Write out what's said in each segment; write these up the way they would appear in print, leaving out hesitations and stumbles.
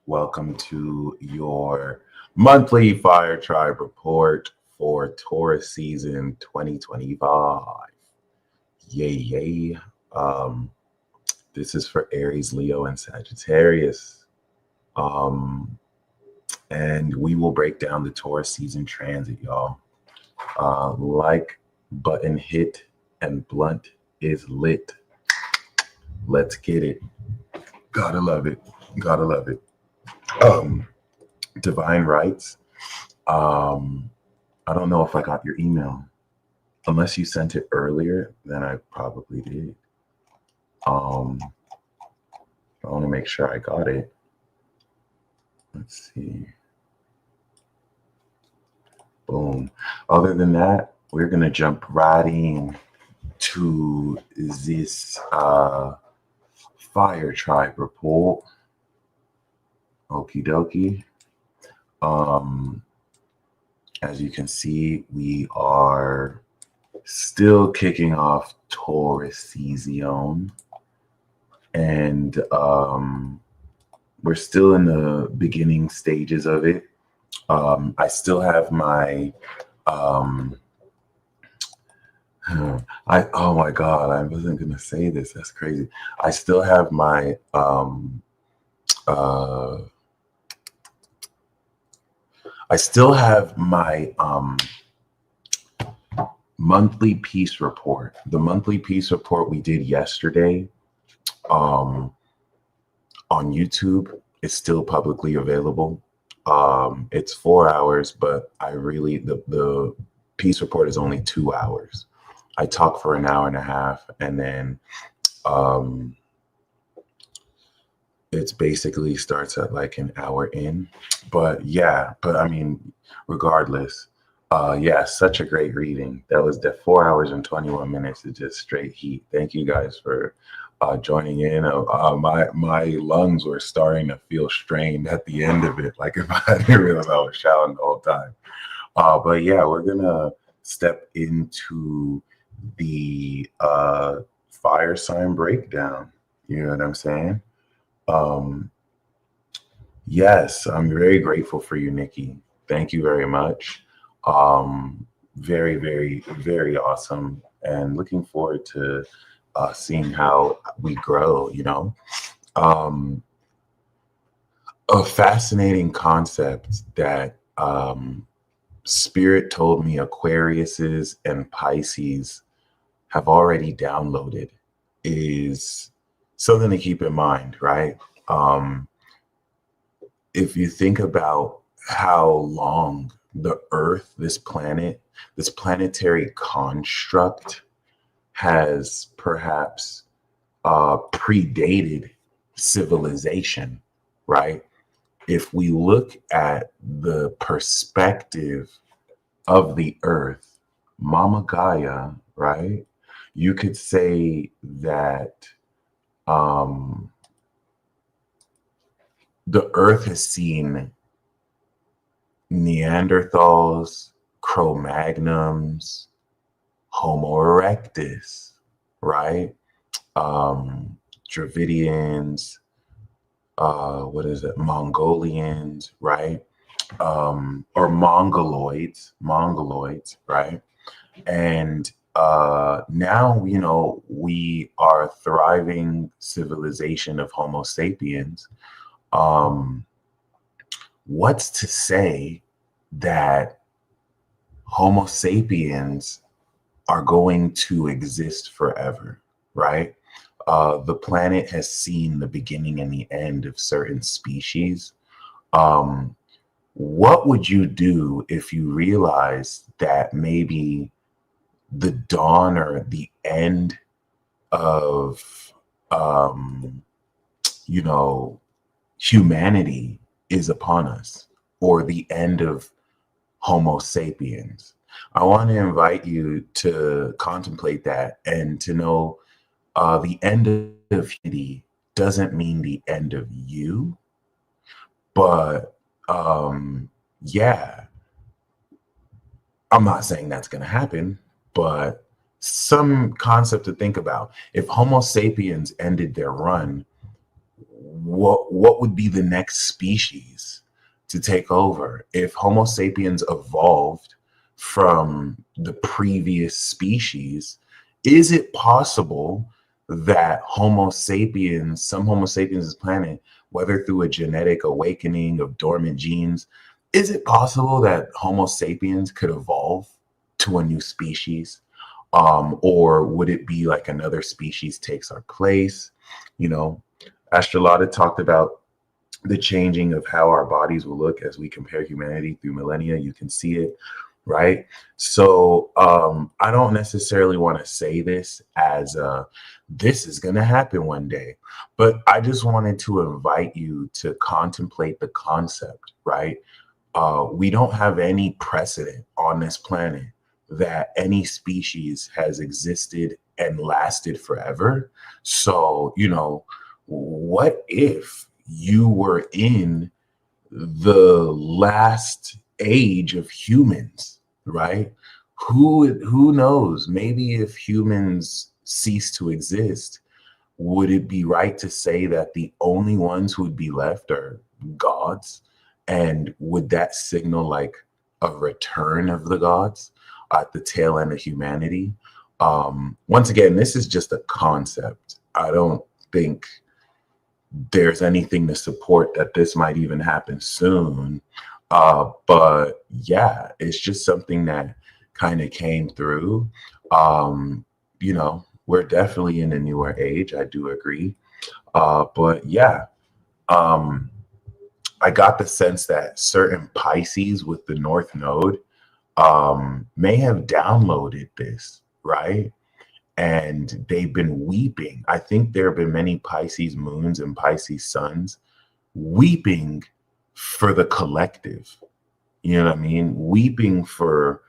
Welcome to your monthly Fire Tribe report for Taurus season 2025. Yay, yay. This is for Aries, Leo, and Sagittarius. And we will break down the Taurus season transit, y'all. Like button hit and blunt is lit. Let's get it. Gotta love it. Gotta love it. Divine Rights. I don't know if I got your email. Unless you sent it earlier, then I probably did. I want to make sure I got it. Let's see. Boom. Other than that, we're going to jump right in to this Fire Tribe report. Okie dokie. As you can see, we are still kicking off Taurus season, and we're still in the beginning stages of it. I still have my oh my God, I wasn't gonna say this. That's crazy. I still have my monthly peace report. The monthly peace report we did yesterday on YouTube is still publicly available. It's 4 hours, but the peace report is only 2 hours. I talk for an hour and a half, and then it's basically starts at like an hour in. But yeah, I mean, regardless, yeah, such a great reading. That was 4 hours and 21 minutes of just straight heat. Thank you guys for joining in. My lungs were starting to feel strained at the end of it. Like if I didn't realize I was shouting the whole time. But yeah, we're gonna step into the fire sign breakdown. You know what I'm saying? Yes, I'm very grateful for you, Nikki. Thank you very much. Very, very, very awesome, and looking forward to seeing how we grow, you know. A fascinating concept that Spirit told me Aquariuses and Pisces have already downloaded is something to keep in mind, right? If you think about how long the Earth, this planet, this planetary construct has perhaps predated civilization, right? If we look at the perspective of the Earth, Mama Gaia, right? You could say that the Earth has seen Neanderthals, Cro-Magnons, Homo erectus, right? Dravidians, Mongolians, right? Or Mongoloids, right? And now, you know, we are a thriving civilization of Homo sapiens. What's to say that Homo sapiens are going to exist forever, right? The planet has seen the beginning and the end of certain species. What would you do if you realized that maybe the dawn or the end of, you know, humanity is upon us, or the end of Homo sapiens. I want to invite you to contemplate that and to know the end of humanity doesn't mean the end of you, but yeah, I'm not saying that's going to happen, but some concept to think about. If Homo sapiens ended their run, what would be the next species to take over? If Homo sapiens evolved from the previous species, is it possible that some Homo sapiens' planet, whether through a genetic awakening of dormant genes, is it possible that Homo sapiens could evolve to a new species? Or would it be like another species takes our place? You know, Astrological talked about the changing of how our bodies will look as we compare humanity through millennia. You can see it, right? So I don't necessarily want to say this as this is going to happen one day, but I just wanted to invite you to contemplate the concept, right? We don't have any precedent on this planet that any species has existed and lasted forever. So, you know, what if you were in the last age of humans, right? Who knows? Maybe if humans cease to exist, would it be right to say that the only ones who would be left are gods? And would that signal like a return of the gods at the tail end of humanity? Once again, this is just a concept. I don't think there's anything to support that this might even happen soon. But yeah, it's just something that kind of came through. You know, we're definitely in a newer age. I do agree. But yeah, I got the sense that certain Pisces with the North Node may have downloaded this, right? And they've been weeping. I think there have been many Pisces moons and Pisces suns weeping for the collective. You know what I mean? Weeping for,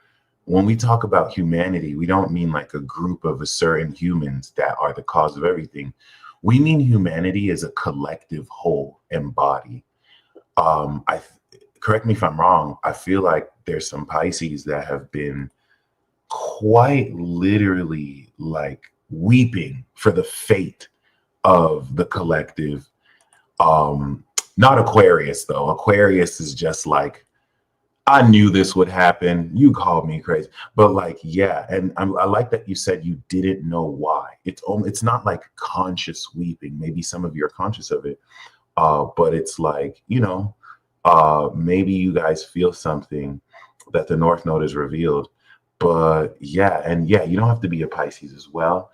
when we talk about humanity, we don't mean like a group of a certain humans that are the cause of everything. We mean humanity as a collective whole and body. I correct me if I'm wrong. I feel like there's some Pisces that have been quite literally like weeping for the fate of the collective. Not Aquarius though. Aquarius is just like, I knew this would happen. You called me crazy, but like, yeah. And I like that you said you didn't know why. It's not like conscious weeping. Maybe some of you are conscious of it, but it's like, you know, maybe you guys feel something that the North Node has revealed. But yeah, and yeah, you don't have to be a Pisces as well.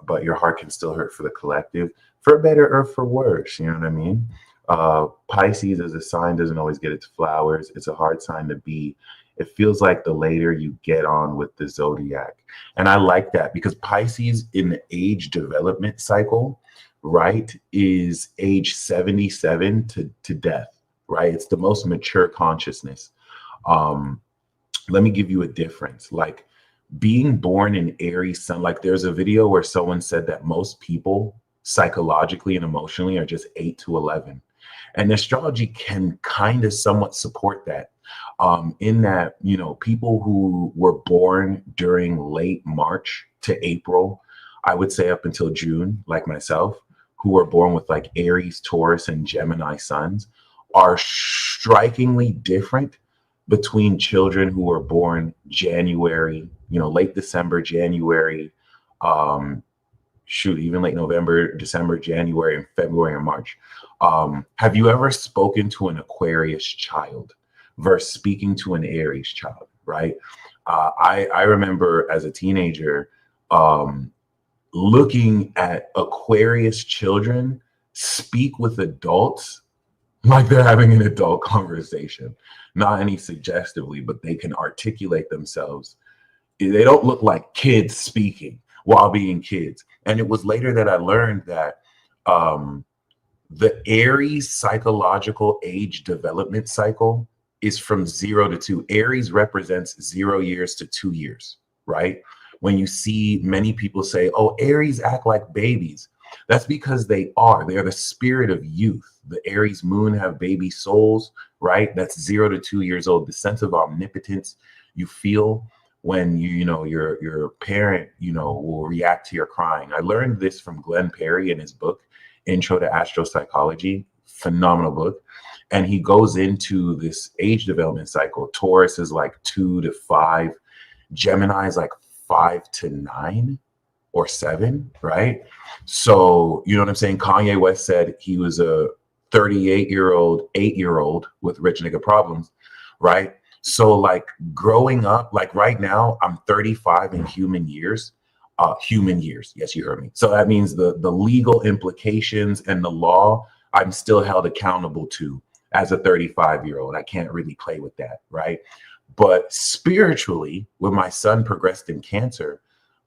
But your heart can still hurt for the collective, for better or for worse. You know what I mean? Pisces as a sign doesn't always get its flowers. It's a hard sign to be. It feels like the later you get on with the zodiac. And I like that because Pisces in the age development cycle, right, is age 77 to death, right? It's the most mature consciousness. Let me give you a difference. Like being born in Aries sun, like there's a video where someone said that most people psychologically and emotionally are just 8 to 11. And astrology can kind of somewhat support that, in that, you know, people who were born during late March to April, I would say up until June, like myself, who were born with like Aries, Taurus, and Gemini suns, are strikingly different between children who were born January, you know, late December, January, even late November, December, January, and February and March. Have you ever spoken to an Aquarius child versus speaking to an Aries child, right? I remember as a teenager looking at Aquarius children speak with adults like they're having an adult conversation, not any suggestively, but they can articulate themselves. They don't look like kids speaking while being kids. And it was later that I learned that the Aries psychological age development cycle is from 0 to 2. Aries represents 0 years to 2 years, right? When you see many people say, oh, Aries act like babies, that's because they are. They are the spirit of youth. The Aries moon have baby souls, right? That's 0 to 2 years old. The sense of omnipotence you feel when your parent, will react to your crying. I learned this from Glenn Perry in his book, Intro to Astro-psychology, phenomenal book. And he goes into this age development cycle. Taurus is like 2 to 5. Gemini is like 5 to 9 or 7, right? So, you know what I'm saying? Kanye West said he was a 38-year-old, 8-year-old with rich nigga problems, right? So like growing up, like right now, I'm 35 in human years. Yes, you heard me. So that means the legal implications and the law, I'm still held accountable to as a 35-year-old. I can't really play with that, right? But spiritually, when my son progressed in cancer,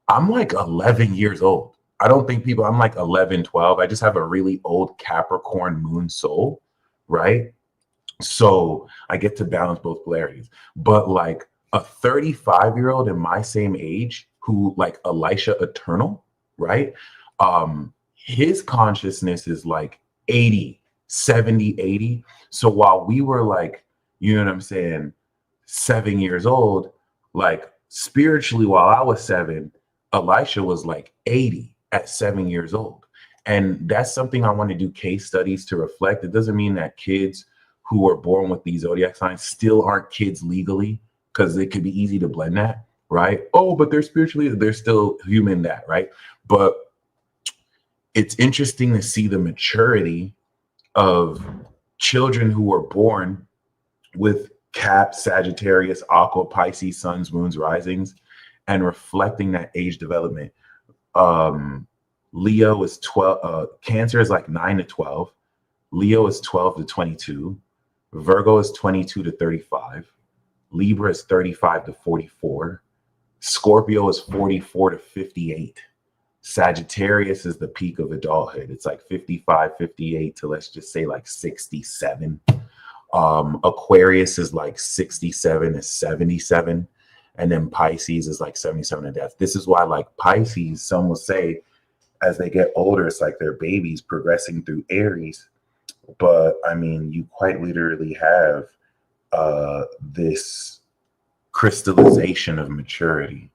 I'm like 11 years old. I don't think people, I'm like 11, 12. I just have a really old Capricorn moon soul, right? So I get to balance both polarities. But like a 35-year-old in my same age who like Elisha Eternal, right? His consciousness is like 80, 70, 80. So while we were like, you know what I'm saying, 7 years old, like spiritually, while I was 7, Elisha was like 80 at 7 years old. And that's something I want to do case studies to reflect. It doesn't mean that kids who are born with these zodiac signs still aren't kids legally, because it could be easy to blend that, right? Oh, but they're still human, that, right? But it's interesting to see the maturity of children who were born with Cap, Sagittarius, Aqua, Pisces, Suns, Moons, Risings, and reflecting that age development. Leo is 12, Cancer is like 9 to 12. Leo is 12 to 22. Virgo is 22 to 35. Libra is 35 to 44. Scorpio is 44 to 58. Sagittarius is the peak of adulthood. It's like 55, 58 to, let's just say, like 67. Aquarius is like 67 to 77. And then Pisces is like 77 to death. This is why, like Pisces, some will say as they get older, it's like they're babies progressing through Aries. But I mean, you quite literally have this crystallization of maturity.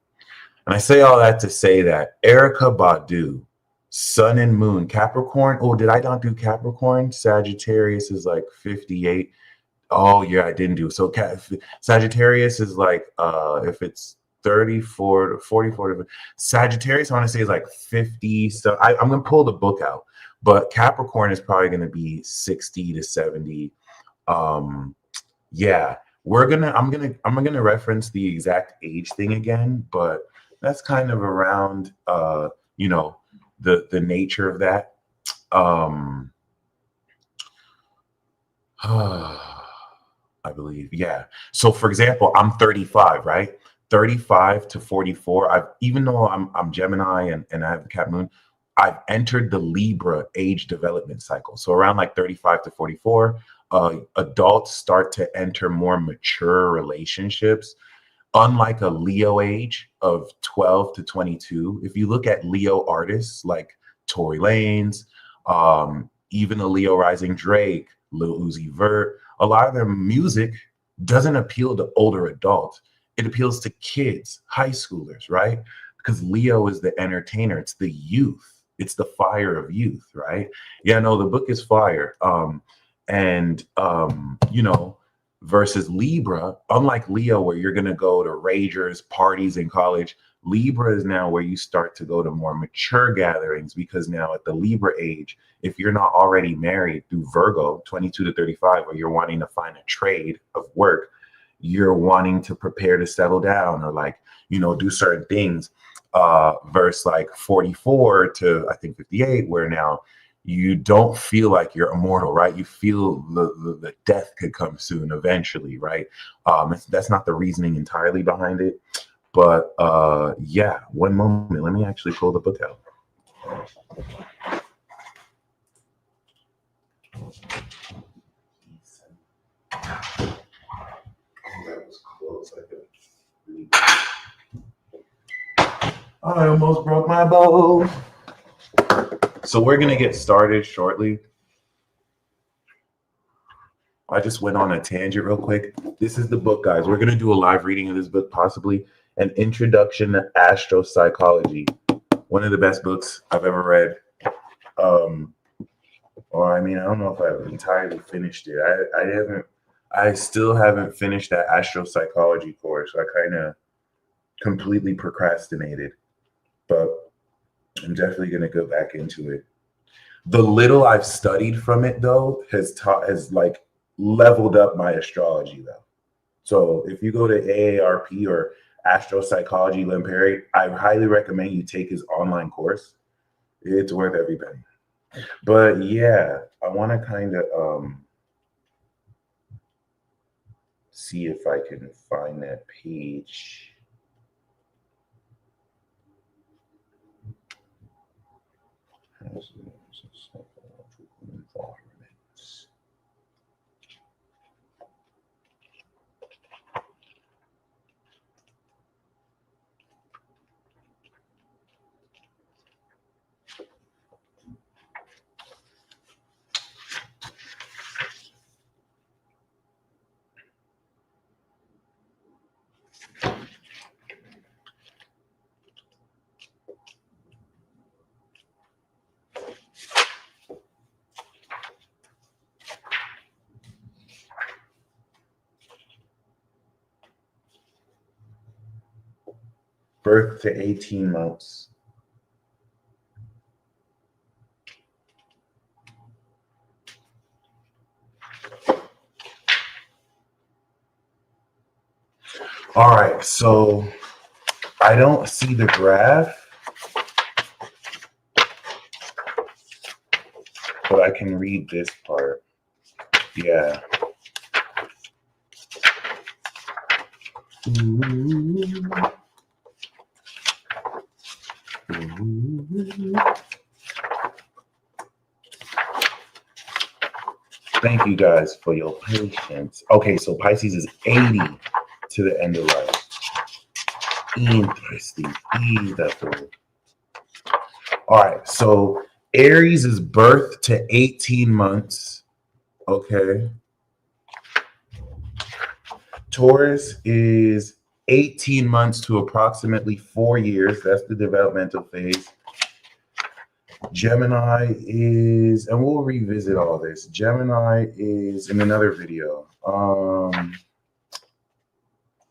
And I say all that to say that Erykah Badu, Sun and Moon, Capricorn. Oh, did I not do Capricorn? Sagittarius is like 58. Oh, yeah, I didn't do. So Sagittarius is like, if it's 34 to 44 to Sagittarius, I want to say is like 50. So I'm going to pull the book out. But Capricorn is probably going to be 60 to 70. Yeah, I'm gonna reference the exact age thing again, but that's kind of around the nature of that. I believe, yeah. So for example, I'm 35, right? 35 to 44. Even though I'm Gemini and I have the Cap Moon, I've entered the Libra age development cycle. So around like 35 to 44, adults start to enter more mature relationships. Unlike a Leo age of 12 to 22, if you look at Leo artists like Tory Lanez, even a Leo rising Drake, Lil Uzi Vert, a lot of their music doesn't appeal to older adults. It appeals to kids, high schoolers, right? Because Leo is the entertainer. It's the youth. It's the fire of youth, right? Yeah, no, the book is fire. Versus Libra, unlike Leo, where you're going to go to ragers, parties in college, Libra is now where you start to go to more mature gatherings, because now at the Libra age, if you're not already married through Virgo, 22 to 35, or you're wanting to find a trade of work, you're wanting to prepare to settle down or like, do certain things, versus like 44 to I think 58, where now you don't feel like you're immortal, right? You feel the death could come soon eventually, right? That's not the reasoning entirely behind it. But yeah, one moment. Let me actually pull the book out. I almost broke my bow. So we're going to get started shortly. I just went on a tangent real quick. This is the book, guys. We're going to do a live reading of this book, possibly An Introduction to Astro-psychology. One of the best books I've ever read. Or I mean, I don't know if I've entirely finished it. I still haven't finished that Astro-psychology course. I kind of completely procrastinated, but I'm definitely going to go back into it. The little I've studied from it, though, has like leveled up my astrology, though. So if you go to AARP or Astro-psychology Len Perry, I highly recommend you take his online course. It's worth every penny. But yeah, I want to kind of see if I can find that page. Birth to 18 months. All right, so I don't see the graph, but I can read this part. Yeah. Thank you guys for your patience. Okay, so Pisces is 80 to the end of life. Interesting. All right, so Aries is birth to 18 months. Okay. Taurus is 18 months to approximately 4 years. That's the developmental phase. Gemini is, and we'll revisit all this. Gemini is in another video.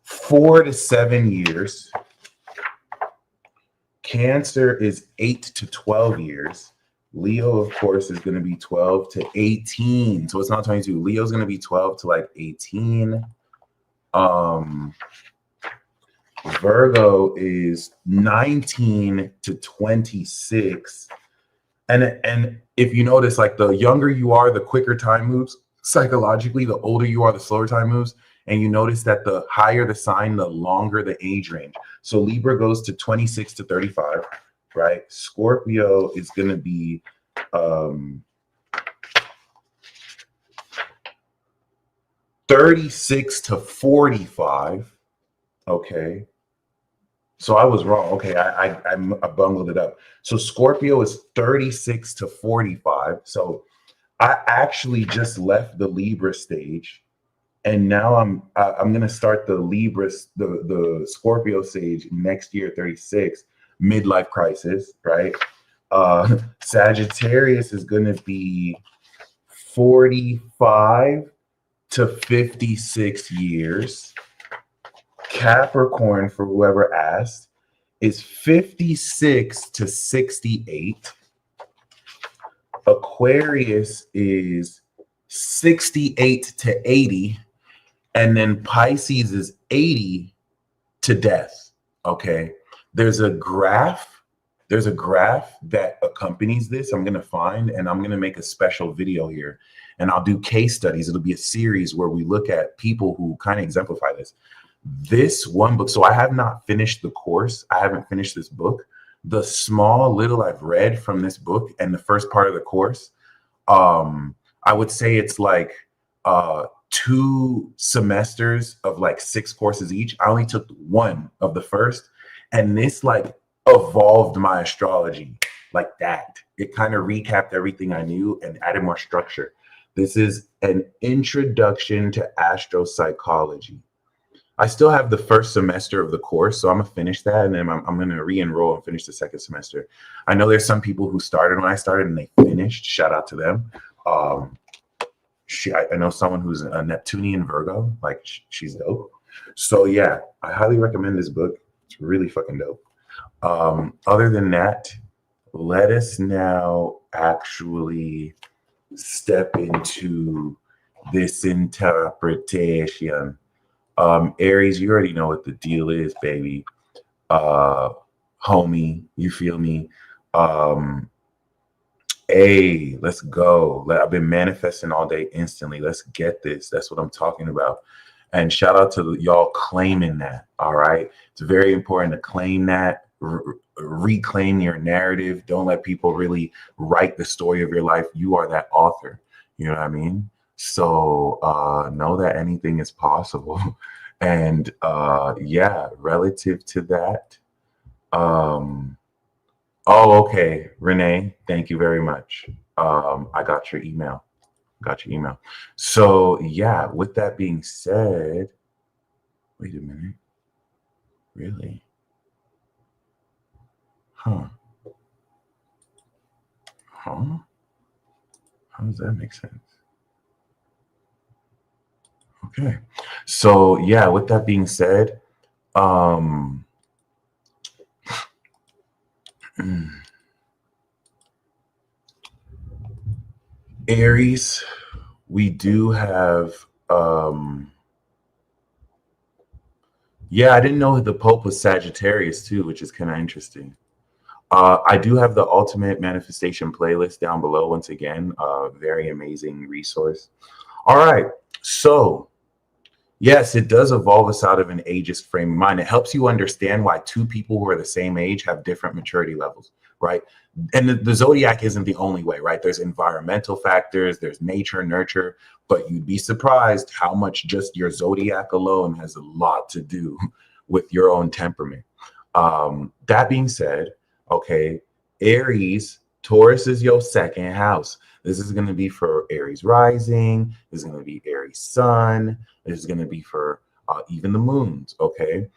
4 to 7 years. Cancer is 8 to 12 years. Leo, of course, is going to be 12 to 18. So it's not 22. Leo's going to be 12 to like 18. Virgo is 19 to 26. And if you notice, like the younger you are, the quicker time moves. Psychologically, the older you are, the slower time moves. And you notice that the higher the sign, the longer the age range. So Libra goes to 26 to 35, right? Scorpio is going to be 36 to 45. Okay. So I was wrong. Okay, I bungled it up. So Scorpio is 36 to 45. So I actually just left the Libra stage, and now I'm gonna start the the Scorpio stage next year, 36, midlife crisis, right? Sagittarius is gonna be 45 to 56 years. Capricorn, for whoever asked, is 56 to 68. Aquarius is 68 to 80. And then Pisces is 80 to death. Okay. There's a graph that accompanies this. I'm going to find, and I'm going to make a special video here, and I'll do case studies. It'll be a series where we look at people who kind of exemplify this. This one book, so I have not finished the course. I haven't finished this book. The small little I've read from this book and the first part of the course, I would say it's like 2 semesters of like 6 courses each. I only took one of the first, and this like evolved my astrology like that. It kind of recapped everything I knew and added more structure. This is an introduction to astro-psychology. I still have the first semester of the course, so I'm gonna finish that, and then I'm gonna re-enroll and finish the second semester. I know there's some people who started when I started and they finished. Shout out to them. Um, I know someone who's a Neptunian Virgo, like she's dope. So yeah, I highly recommend this book. It's really fucking dope. Other than that, let us now actually step into this interpretation. Aries, you already know what the deal is, baby. Homie, you feel me? Hey, let's go. I've been manifesting all day instantly. Let's get this. That's what I'm talking about. And shout out to y'all claiming that. All right. It's very important to claim that, reclaim your narrative. Don't let people really write the story of your life. You are that author. You know what I mean? So know that anything is possible. And yeah, relative to that, oh, okay, Renee, thank you very much. I got your email. So yeah, with that being said, wait a minute. Really? Huh? How does that make sense? Okay. So yeah, with that being said, Aries, we do have yeah, I didn't know the Pope was Sagittarius too, which is kind of interesting. I do have the ultimate manifestation playlist down below. Once again, very amazing resource. All right, so yes, it does evolve us out of an ageist frame of mind. It helps you understand why two people who are the same age have different maturity levels, right? And the zodiac isn't the only way, right? There's environmental factors, there's nature, nurture, but you'd be surprised how much just your zodiac alone has a lot to do with your own temperament. That being said, okay, Aries, Taurus is your second house. This is going to be for Aries rising. This is going to be Aries sun. This is going to be for even the moons. Okay.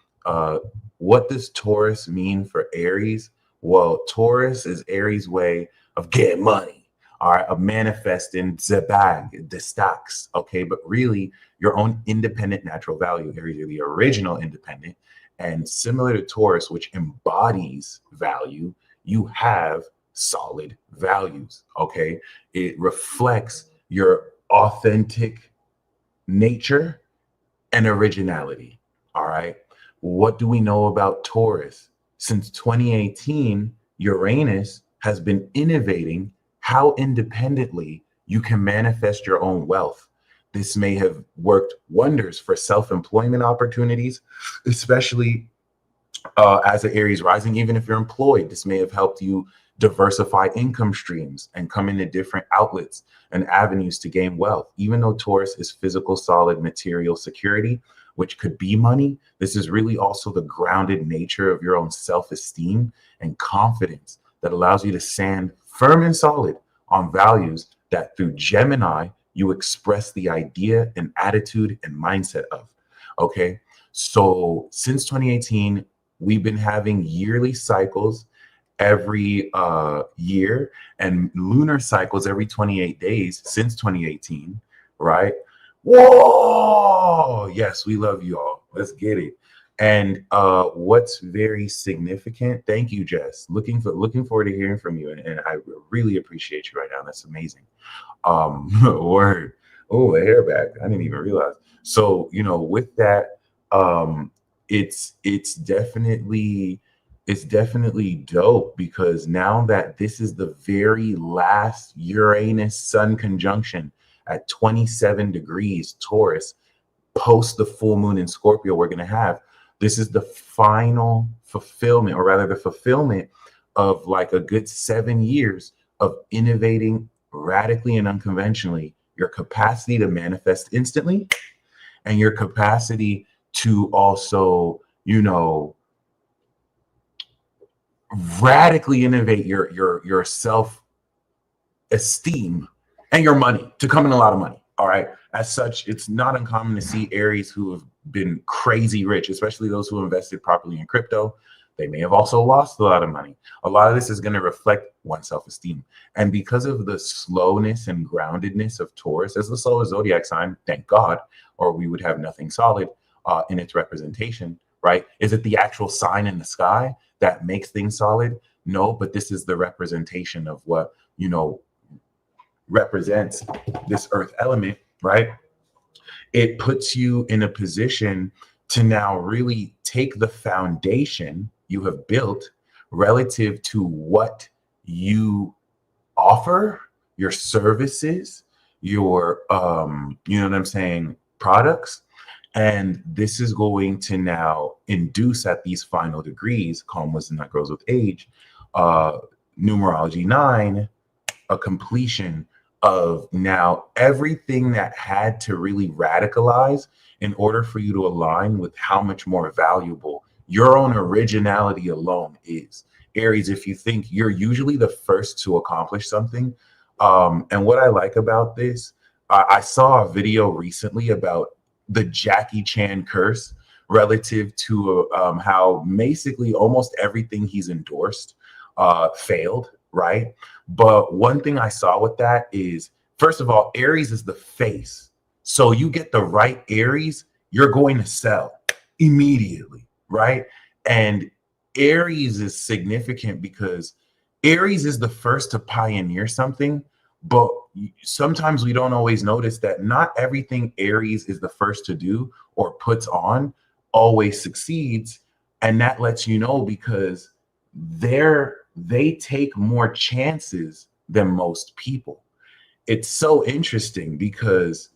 What does Taurus mean for Aries? Well, Taurus is Aries' way of getting money. All right, of manifesting the bag, the stocks. Okay, but really your own independent natural value. Aries are the original independent. And similar to Taurus, which embodies value, you have solid values. Okay. It reflects your authentic nature and originality. All right. What do we know about Taurus? Since 2018, Uranus has been innovating how independently you can manifest your own wealth. This may have worked wonders for self-employment opportunities, especially as an Aries rising. Even if you're employed, this may have helped you diversify income streams and come into different outlets and avenues to gain wealth. Even though Taurus is physical, solid, material security, which could be money, this is really also the grounded nature of your own self-esteem and confidence that allows you to stand firm and solid on values that through Gemini, you express the idea and attitude and mindset of. Okay. So since 2018, we've been having yearly cycles every year and lunar cycles every 28 days since 2018, right? Whoa! Yes, we love you all. Let's get it. And what's very significant? Thank you, Jess. Looking forward to hearing from you, and I really appreciate you right now. That's amazing. Word. Oh, the hair back. I didn't even realize. So with that, it's definitely dope because now that this is the very last Uranus Sun conjunction at 27 degrees Taurus, post the full moon in Scorpio, we're going to have. This is the final fulfillment, or rather the fulfillment of like a good 7 years of innovating radically and unconventionally, your capacity to manifest instantly and your capacity to also, radically innovate your self esteem and your money to come in a lot of money. All right. As such, it's not uncommon to see Aries who have been crazy rich, especially those who invested properly in crypto. They may have also lost a lot of money. A lot of this is going to reflect one's self-esteem. And because of the slowness and groundedness of Taurus as the slowest zodiac sign, thank God, or we would have nothing solid in its representation, right? Is it the actual sign in the sky that makes things solid? No, but this is the representation of what, you know, represents this earth element, right? It puts you in a position to now really take the foundation you have built relative to what you offer, your services, your you know what I'm saying, products. And this is going to now induce at these final degrees, calm wisdom that grows with age, numerology 9, a completion of now everything that had to really radicalize in order for you to align with how much more valuable your own originality alone is. Aries, if you think you're usually the first to accomplish something, and what I like about this, I saw a video recently about the Jackie Chan curse relative to how basically almost everything he's endorsed failed, right? But one thing I saw with that is, first of all, Aries is the face. So you get the right Aries, you're going to sell immediately, right? And Aries is significant because Aries is the first to pioneer something, but sometimes we don't always notice that not everything Aries is the first to do or puts on always succeeds. And that lets you know because they take more chances than most people. It's so interesting because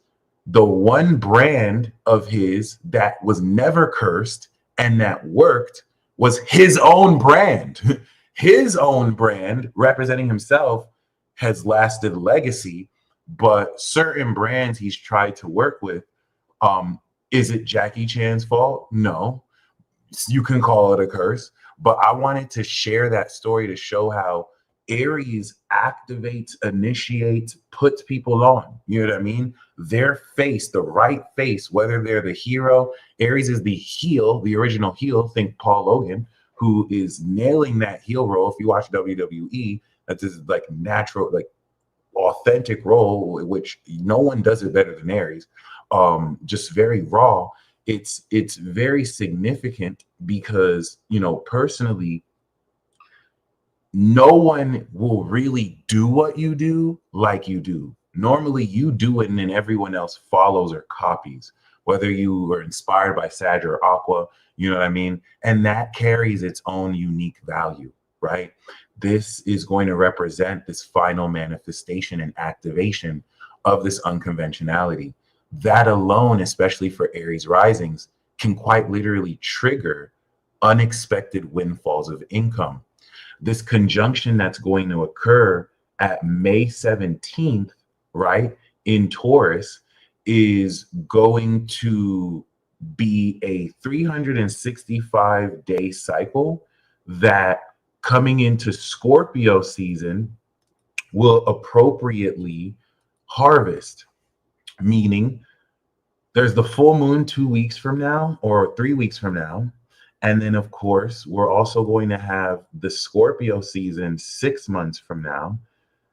the one brand of his that was never cursed and that worked was his own brand. His own brand representing himself has lasted legacy, but certain brands he's tried to work with, is it Jackie Chan's fault? No. You can call it a curse, but I wanted to share that story to show how Aries activates, initiates, puts people on. You know what I mean? Their face, the right face, whether they're the hero. Aries is the heel, the original heel. Think Paul Logan, who is nailing that heel role. If you watch WWE, that's his like natural, like authentic role, which no one does it better than Aries. Just very raw. It's very significant because, you know, personally, no one will really do what you do like you do. Normally you do it and then everyone else follows or copies, whether you are inspired by Sag or Aqua, you know what I mean? And that carries its own unique value, right? This is going to represent this final manifestation and activation of this unconventionality. That alone, especially for Aries risings, can quite literally trigger unexpected windfalls of income. This conjunction that's going to occur at May 17th, right, in Taurus, is going to be a 365-day cycle that, coming into Scorpio season, will appropriately harvest, meaning there's the full moon 2 weeks from now or 3 weeks from now. And then, of course, we're also going to have the Scorpio season 6 months from now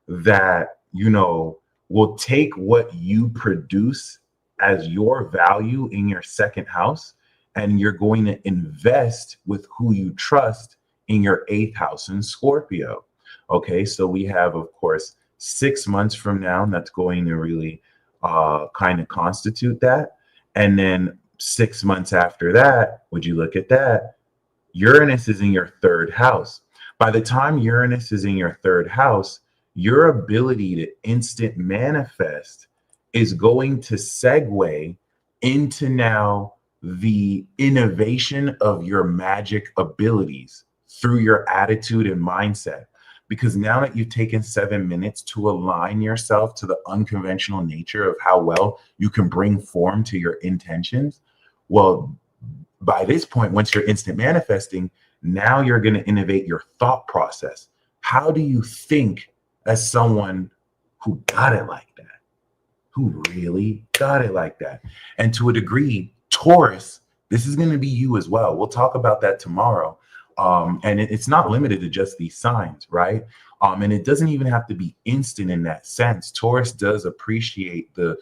that, you know, will take what you produce as your value in your second house, and you're going to invest with who you trust in your 8th house in Scorpio. Okay, so we have, of course, 6 months from now that's going to really kind of constitute that. And then 6 months after that, would you look at that? Uranus is in your 3rd house. By the time Uranus is in your 3rd house, your ability to instant manifest is going to segue into now the innovation of your magic abilities through your attitude and mindset. Because now that you've taken 7 minutes to align yourself to the unconventional nature of how well you can bring form to your intentions, well, by this point, once you're instant manifesting, Now you're going to innovate your thought process. How do you think as someone who got it like that? Who really got it like that? And to a degree, Taurus, this is going to be you as well. We'll talk about that tomorrow. And it's not limited to just these signs, right? And it doesn't even have to be instant in that sense. Taurus does appreciate the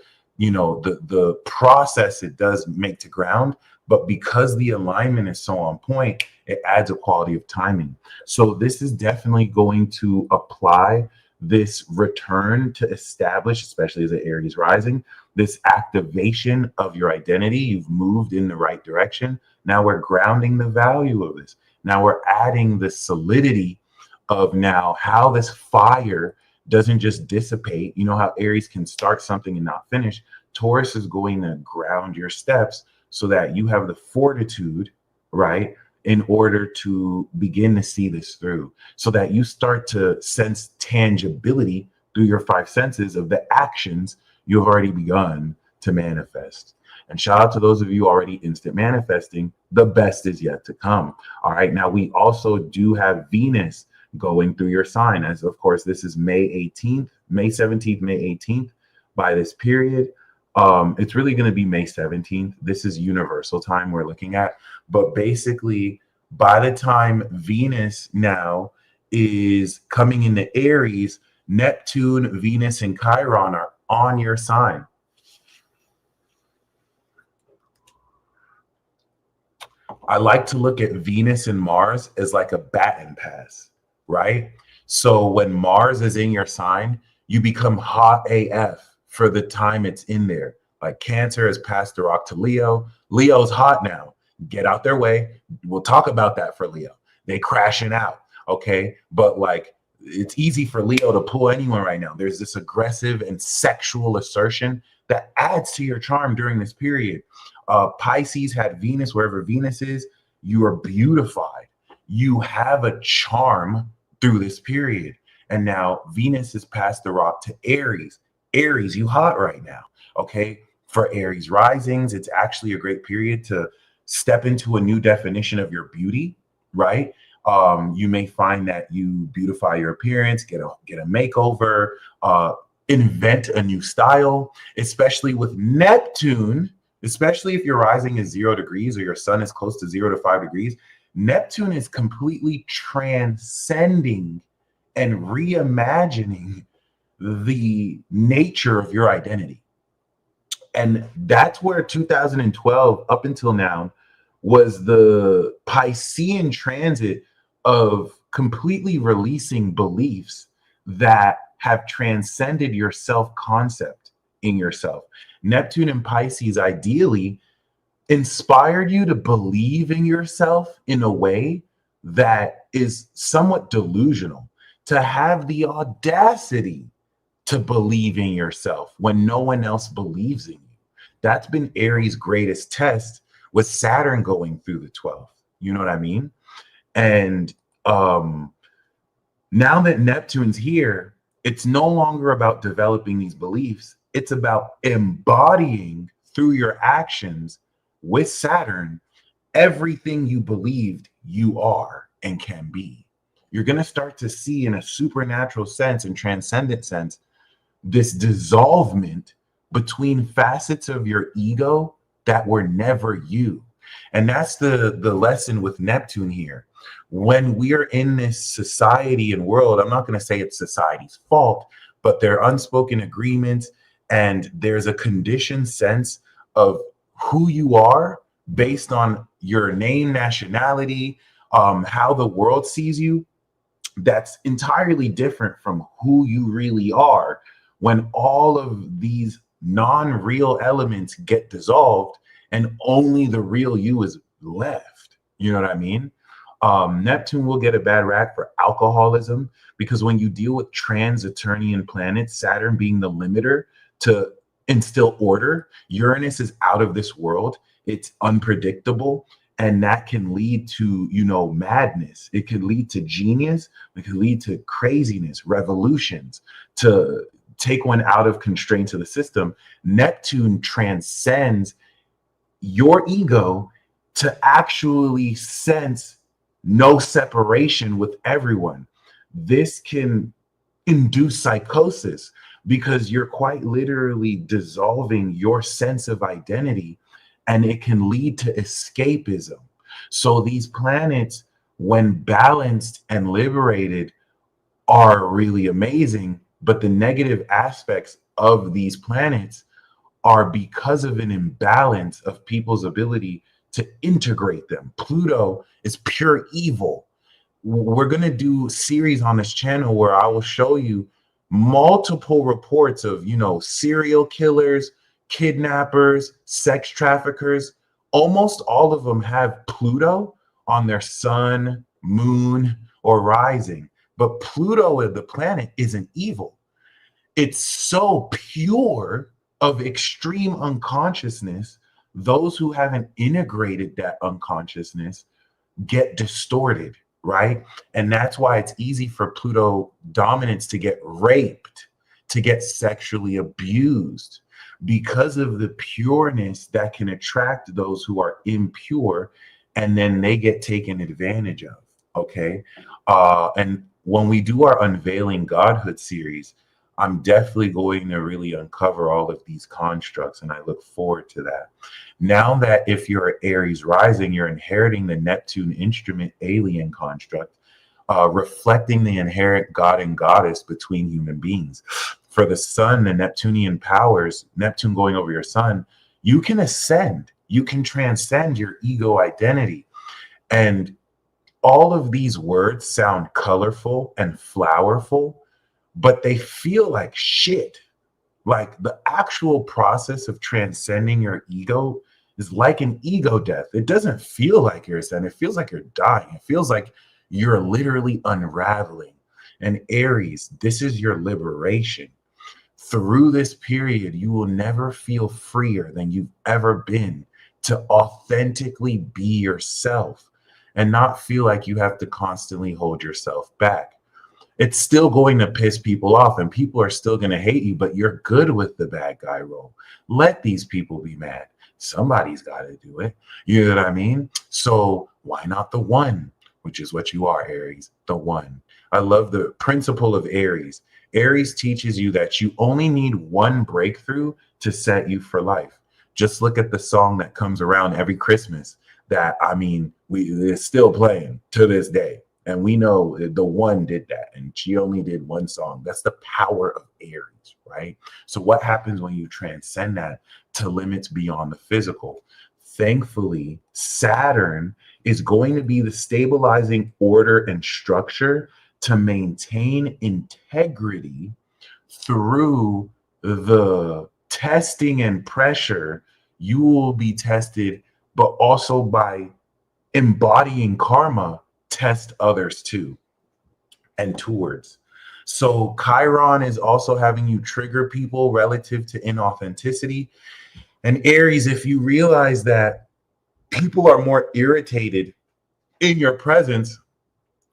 process it does make to ground, but because the alignment is so on point, it adds a quality of timing. So this is definitely going to apply this return to establish, especially as an Aries rising, this activation of your identity. You've moved in the right direction. Now we're grounding the value of this. Now we're adding the solidity of now how this fire doesn't just dissipate. You know how Aries can start something and not finish. Taurus is going to ground your steps so that you have the fortitude, right, in order to begin to see this through, so that you start to sense tangibility through your five senses of the actions you've already begun to manifest. And shout out to those of you already instant manifesting. The best is yet to come. All right. Now, we also do have Venus going through your sign, as of course, this is May 18th, May 17th, May 18th by this period. It's really going to be May 17th. This is universal time we're looking at. But basically, by the time Venus now is coming into Aries, Neptune, Venus, and Chiron are on your sign. I like to look at Venus and Mars as like a baton pass, right? So when Mars is in your sign, you become hot AF for the time it's in there. Like Cancer has passed the rock to Leo. Leo's hot now. Get out their way. We'll talk about that for Leo. They crashing out, okay? But like, it's easy for Leo to pull anyone right now. There's this aggressive and sexual assertion that adds to your charm during this period. Pisces had Venus, wherever Venus is, you are beautified. You have a charm through this period. And now Venus has passed the rock to Aries. Aries, you hot right now, okay? For Aries risings, it's actually a great period to step into a new definition of your beauty, right? You may find that you beautify your appearance, get a makeover, invent a new style, especially with Neptune, especially if your rising is 0 degrees or your sun is close to 0 to 5 degrees. Neptune is completely transcending and reimagining the nature of your identity. And that's where 2012 up until now was the Piscean transit of completely releasing beliefs that have transcended your self-concept in yourself. Neptune and Pisces ideally inspired you to believe in yourself in a way that is somewhat delusional, to have the audacity to believe in yourself when no one else believes in you. That's been Aries' greatest test, with Saturn going through the 12th. You know what I mean? And now that Neptune's here, it's no longer about developing these beliefs. It's about embodying through your actions with Saturn everything you believed you are and can be. You're going to start to see in a supernatural sense and transcendent sense this dissolvement between facets of your ego that were never you. And that's the lesson with Neptune here. When we are in this society and world, I'm not going to say it's society's fault, but there are unspoken agreements and there's a conditioned sense of who you are based on your name, nationality, how the world sees you. That's entirely different from who you really are when all of these non-real elements get dissolved and only the real you is left. You know what I mean? Neptune will get a bad rap for alcoholism, because when you deal with trans-Saturnian planets, Saturn being the limiter to instill order, Uranus is out of this world. It's unpredictable. And that can lead to, madness. It could lead to genius. It could lead to craziness, revolutions, to take one out of constraints of the system. Neptune transcends your ego to actually sense no separation with everyone. This can induce psychosis because you're quite literally dissolving your sense of identity, and it can lead to escapism. So these planets, when balanced and liberated, are really amazing, but the negative aspects of these planets are because of an imbalance of people's ability to integrate them. Pluto is pure evil. We're going to do series on this channel where I will show you multiple reports of, serial killers, kidnappers, sex traffickers. Almost all of them have Pluto on their sun, moon, or rising. But Pluto, the planet, isn't evil. It's so pure of extreme unconsciousness. Those who haven't integrated that unconsciousness get distorted, right? And that's why it's easy for Pluto dominance to get raped, to get sexually abused, because of the pureness that can attract those who are impure, and then they get taken advantage of. Okay. And when we do our Unveiling Godhood series, I'm definitely going to really uncover all of these constructs, and I look forward to that. Now that if you're Aries rising, you're inheriting the Neptune instrument alien construct, reflecting the inherent God and goddess between human beings. For the sun, the Neptunian powers, Neptune going over your sun, you can ascend, you can transcend your ego identity. And all of these words sound colorful and flowerful, but they feel like shit. Like the actual process of transcending your ego is like an ego death. It doesn't feel like you're ascending. It feels like you're dying. It feels like you're literally unraveling. And Aries, this is your liberation. Through this period, you will never feel freer than you've ever been to authentically be yourself and not feel like you have to constantly hold yourself back. It's still going to piss people off and people are still going to hate you, but you're good with the bad guy role. Let these people be mad. Somebody's got to do it. You know what I mean? So why not the one, which is what you are, Aries, the one. I love the principle of Aries. Aries teaches you that you only need one breakthrough to set you for life. Just look at the song that comes around every Christmas that, it's still playing to this day. And we know the one did that, and she only did one song. That's the power of Aries, right? So what happens when you transcend that to limits beyond the physical? Thankfully, Saturn is going to be the stabilizing order and structure to maintain integrity through the testing and pressure. You will be tested, but also by embodying karma, test others too, and towards. So Chiron is also having you trigger people relative to inauthenticity. And Aries, if you realize that people are more irritated in your presence,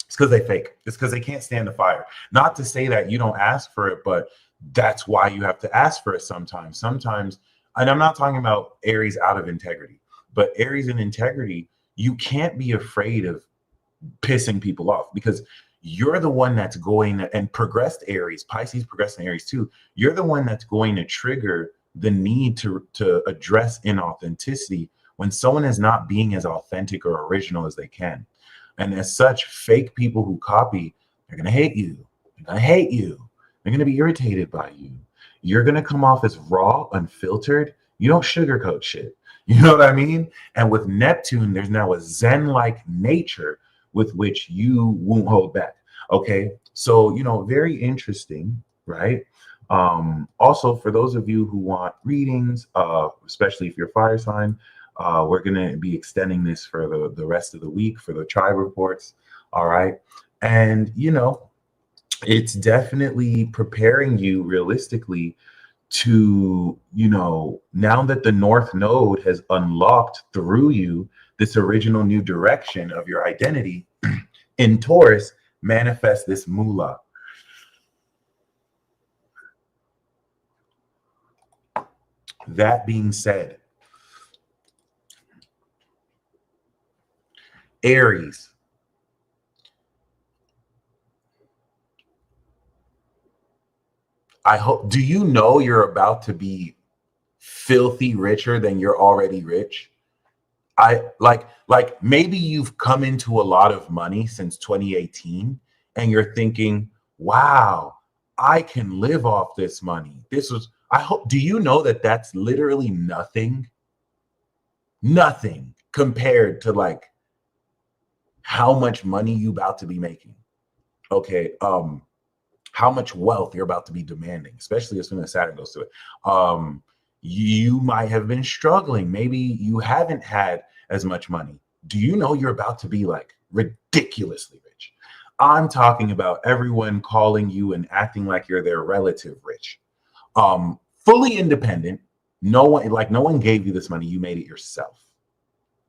it's because they fake. It's because they can't stand the fire. Not to say that you don't ask for it, but that's why you have to ask for it sometimes. Sometimes, and I'm not talking about Aries out of integrity, but Aries in integrity, you can't be afraid of pissing people off because you're the one that's going to, and progressed Aries, Pisces progressed in Aries too, you're the one that's going to trigger the need to address inauthenticity when someone is not being as authentic or original as they can. And as such, fake people who copy, they're going to hate you. They're going to hate you. They're going to be irritated by you. You're going to come off as raw, unfiltered. You don't sugarcoat shit. You know what I mean? And with Neptune, there's now a Zen-like nature with which you won't hold back. Okay. So, very interesting, right? Also, for those of you who want readings, especially if you're fire sign, we're going to be extending this for the rest of the week for the tribe reports. All right. And, it's definitely preparing you realistically to, now that the North Node has unlocked through you this original new direction of your identity in Taurus, manifest this moolah. That being said, Aries, I hope, do you know you're about to be filthy richer than you're already rich? I like maybe you've come into a lot of money since 2018 and you're thinking, wow, I can live off this money. This was, I hope, do you know that that's literally nothing? Nothing compared to like how much money you about to be making. Okay. How much wealth you're about to be demanding, especially as soon as Saturn goes to it. You might have been struggling. Maybe you haven't had as much money. Do you know you're about to be like ridiculously rich? I'm talking about everyone calling you and acting like you're their relative rich. Fully independent. No one gave you this money. You made it yourself.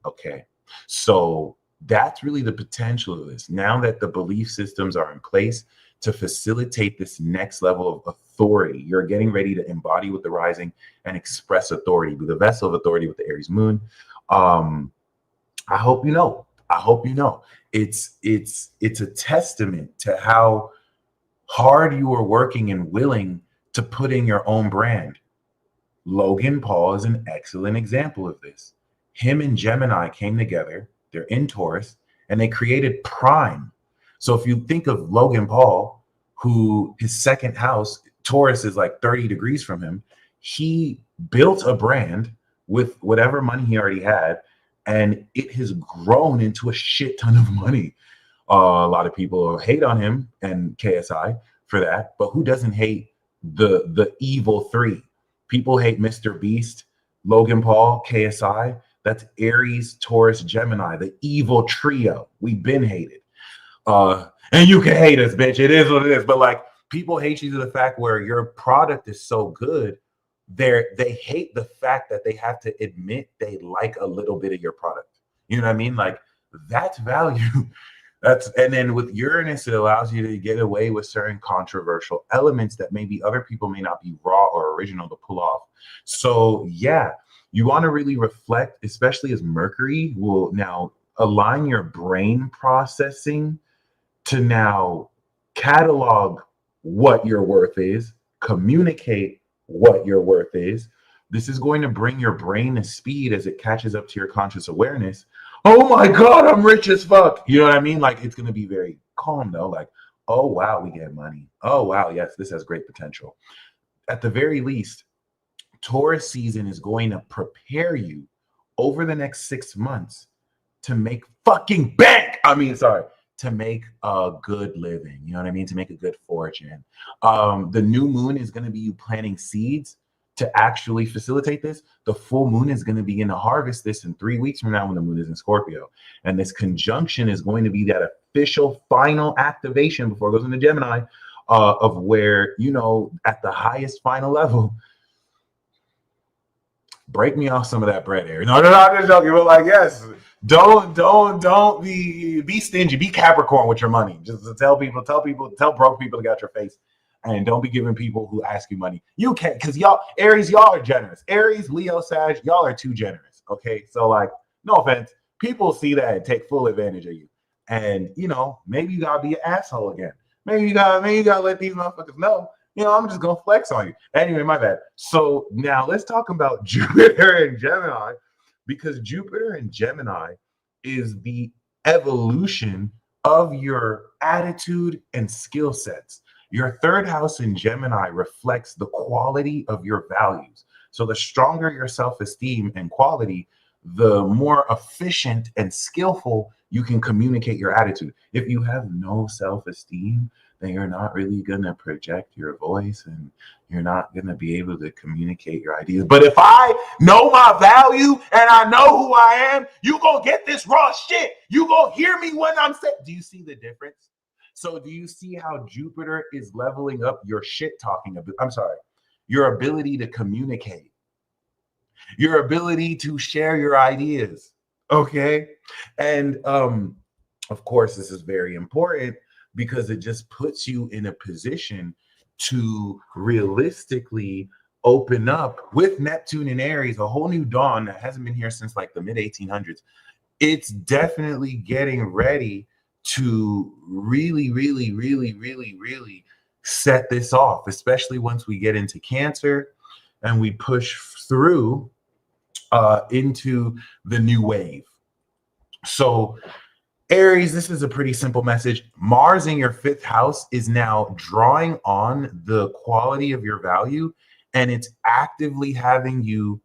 Okay. So that's really the potential of this. Now that the belief systems are in place to facilitate this next level of authority, you're getting ready to embody with the rising and express authority, be the vessel of authority with the Aries moon. I hope you know. I hope you know. It's a testament to how hard you are working and willing to put in your own brand. Logan Paul is an excellent example of this. Him and Gemini came together. They're in Taurus, and they created Prime. So if you think of Logan Paul, who his second house, Taurus is like 30 degrees from him, he built a brand with whatever money he already had, and it has grown into a shit ton of money. A lot of people hate on him and KSI for that, but who doesn't hate the evil three? People hate Mr. Beast, Logan Paul, KSI. That's Aries, Taurus, Gemini, the evil trio. We've been hated. And you can hate us, bitch. It is what it is. But like, people hate you to the fact where your product is so good, they hate the fact that they have to admit they like a little bit of your product. You know what I mean? Like, that's value. And then with Uranus, it allows you to get away with certain controversial elements that maybe other people may not be raw or original to pull off. So yeah, you want to really reflect, especially as Mercury will now align your brain processing to now catalog what your worth is, communicate what your worth is. This is going to bring your brain to speed as it catches up to your conscious awareness. Oh my God, I'm rich as fuck. You know what I mean? Like, it's going to be very calm though. Like, oh wow, we get money. Oh wow, yes, this has great potential. At the very least, Taurus season is going to prepare you over the next 6 months to make fucking bank. To make a good living. You know what I mean? To make a good fortune. The new moon is going to be you planting seeds to actually facilitate this. The full moon is going to begin to harvest this in 3 weeks from now when the moon is in Scorpio. And this conjunction is going to be that official final activation before it goes into Gemini of where, you know, at the highest final level, break me off some of that bread, Aries. No, I'm just joking. But like, yes, don't be stingy. Be Capricorn with your money. Just to tell broke people to get your face. And don't be giving people who ask you money. You can't, because y'all, Aries, y'all are generous. Aries, Leo, Sag, y'all are too generous. Okay. So, like, no offense. People see that and take full advantage of you. And, you know, maybe you gotta be an asshole again. Maybe you gotta let these motherfuckers know. You know, I'm just gonna flex on you. Anyway, my bad. So now let's talk about Jupiter and Gemini, because Jupiter and Gemini is the evolution of your attitude and skill sets. Your third house in Gemini reflects the quality of your values. So the stronger your self-esteem and quality, the more efficient and skillful you can communicate your attitude. If you have no self-esteem, then you're not really going to project your voice and you're not going to be able to communicate your ideas. But if I know my value and I know who I am, you going to get this raw shit. You going to hear me when I'm saying. Do you see the difference? So do you see how Jupiter is leveling up your shit talking? Your ability to communicate, your ability to share your ideas. Okay. And of course, this is very important because it just puts you in a position to realistically open up with Neptune and Aries, a whole new dawn that hasn't been here since like the mid 1800s. It's definitely getting ready to really, really, really, really, really set this off, especially once we get into Cancer and we push through into the new wave. So Aries, this is a pretty simple message. Mars in your 5th house is now drawing on the quality of your value, and it's actively having you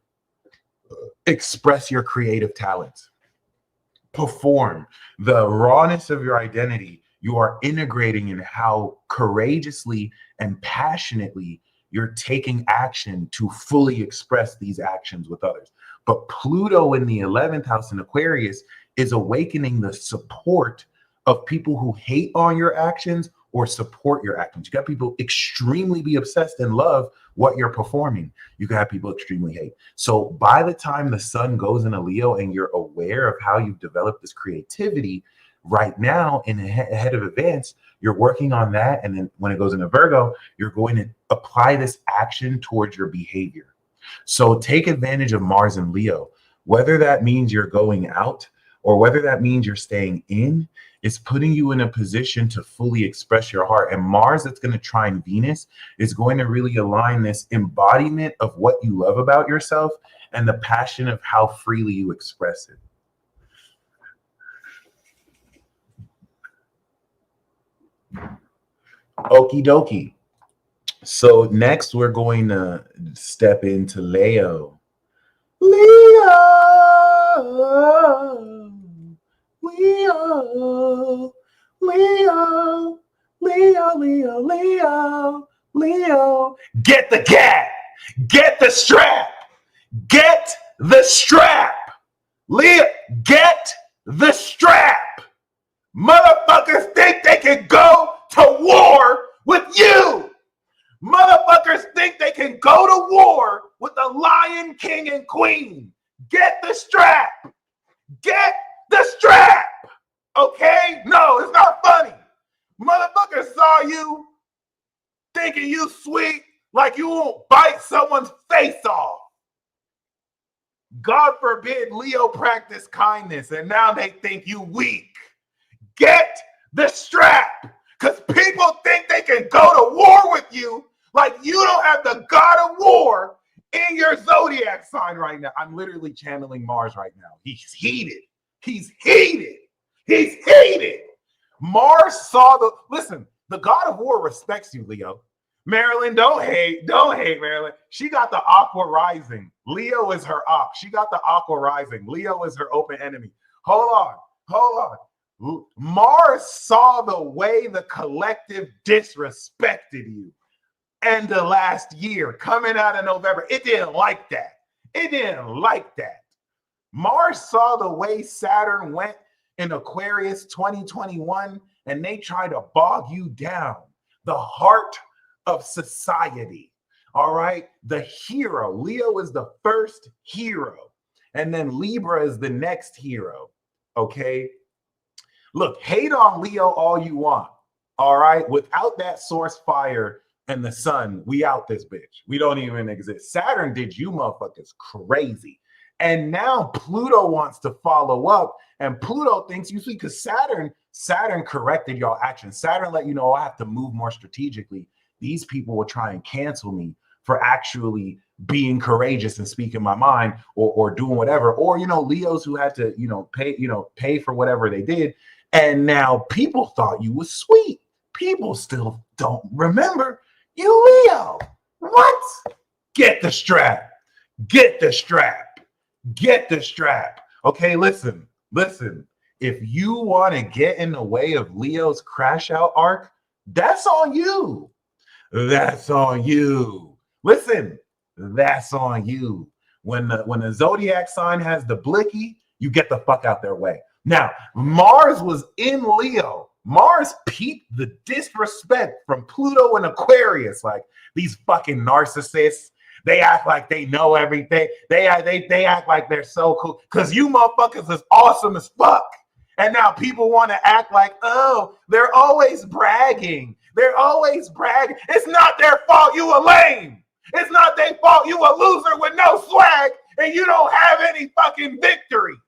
express your creative talents, perform the rawness of your identity. You are integrating in how courageously and passionately you're taking action to fully express these actions with others. But Pluto in the 11th house in Aquarius is awakening the support of people who hate on your actions or support your actions. You got people extremely be obsessed and love what you're performing. You got people extremely hate. So by the time the sun goes into Leo and you're aware of how you've developed this creativity, right now in ahead of advance, you're working on that. And then when it goes into Virgo, you're going to apply this action towards your behavior. So take advantage of Mars and Leo, whether that means you're going out or whether that means you're staying in. It's putting you in a position to fully express your heart. And Mars, that's going to trine Venus, is going to really align this embodiment of what you love about yourself and the passion of how freely you express it. Okie dokie. So next we're going to step into Leo. Leo, Leo, Leo, Leo, Leo, Leo, Leo. Get the gat. Get the strap. Get the strap. Leo, get the strap. Motherfuckers think they can go to war with you. Motherfuckers think they can go to war with the Lion King and Queen. Get the strap. Get the strap. Okay? No, it's not funny. Motherfuckers saw you thinking you sweet like you won't bite someone's face off. God forbid Leo practice kindness and now they think you weak. Get the strap. Because people think they can go to war with you like you don't have the god of war in your zodiac sign right now. I'm literally channeling Mars right now. He's heated. He's heated. He's heated. Mars saw listen, the god of war respects you, Leo. Marilyn, don't hate Marilyn. She got the aqua rising. Leo is her op. She got the aqua rising. Leo is her open enemy. Hold on. Mars saw the way the collective disrespected you end the last year coming out of November. It didn't like that. Mars saw the way Saturn went in Aquarius 2021 and they tried to bog you down. The heart of society. All right. The hero. Leo is the first hero. And then Libra is the next hero. Okay. Look, hate on Leo all you want. All right. Without that source fire and the sun, we out this bitch. We don't even exist. Saturn did you motherfuckers crazy. And now Pluto wants to follow up. And Pluto thinks you see, because Saturn corrected y'all actions. Saturn let you know I have to move more strategically. These people will try and cancel me for actually being courageous and speaking my mind or doing whatever. Or, Leos who had to, pay for whatever they did. And now people thought you was sweet. People still don't remember you, Leo. What? Get the strap. Get the strap. Get the strap. Okay, listen. If you want to get in the way of Leo's crash out arc, that's on you. That's on you. Listen, that's on you. When the zodiac sign has the blicky, you get the fuck out their way. Now, Mars was in Leo. Mars peeped the disrespect from Pluto and Aquarius. Like these fucking narcissists. They act like they know everything. They act like they're so cool. Because you motherfuckers is awesome as fuck. And now people want to act like, oh, they're always bragging. It's not their fault you a lame. It's not their fault you a loser with no swag and you don't have any fucking victories.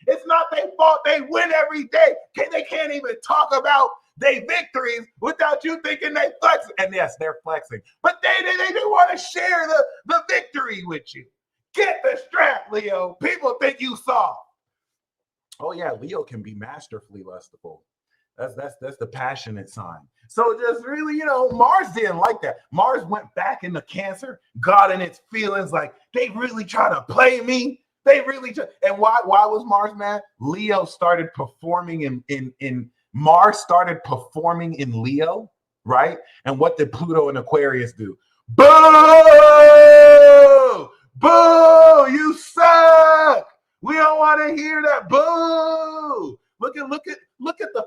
It's not their fault they win every day. They can't even talk about they victories without you thinking they flexing. And yes, they're flexing, but they want to share the victory with you. Get the strap, Leo. People think you soft. Oh yeah, Leo can be masterfully lustful. That's the passionate sign. So just really, Mars didn't like that. Mars went back into Cancer, got in its feelings like they really try to play me. They really try. And why was Mars mad? Leo started performing in Mars started performing in Leo, right? And what did Pluto and Aquarius do? Boo! Boo! You suck! We don't want to hear that. Boo! Look at the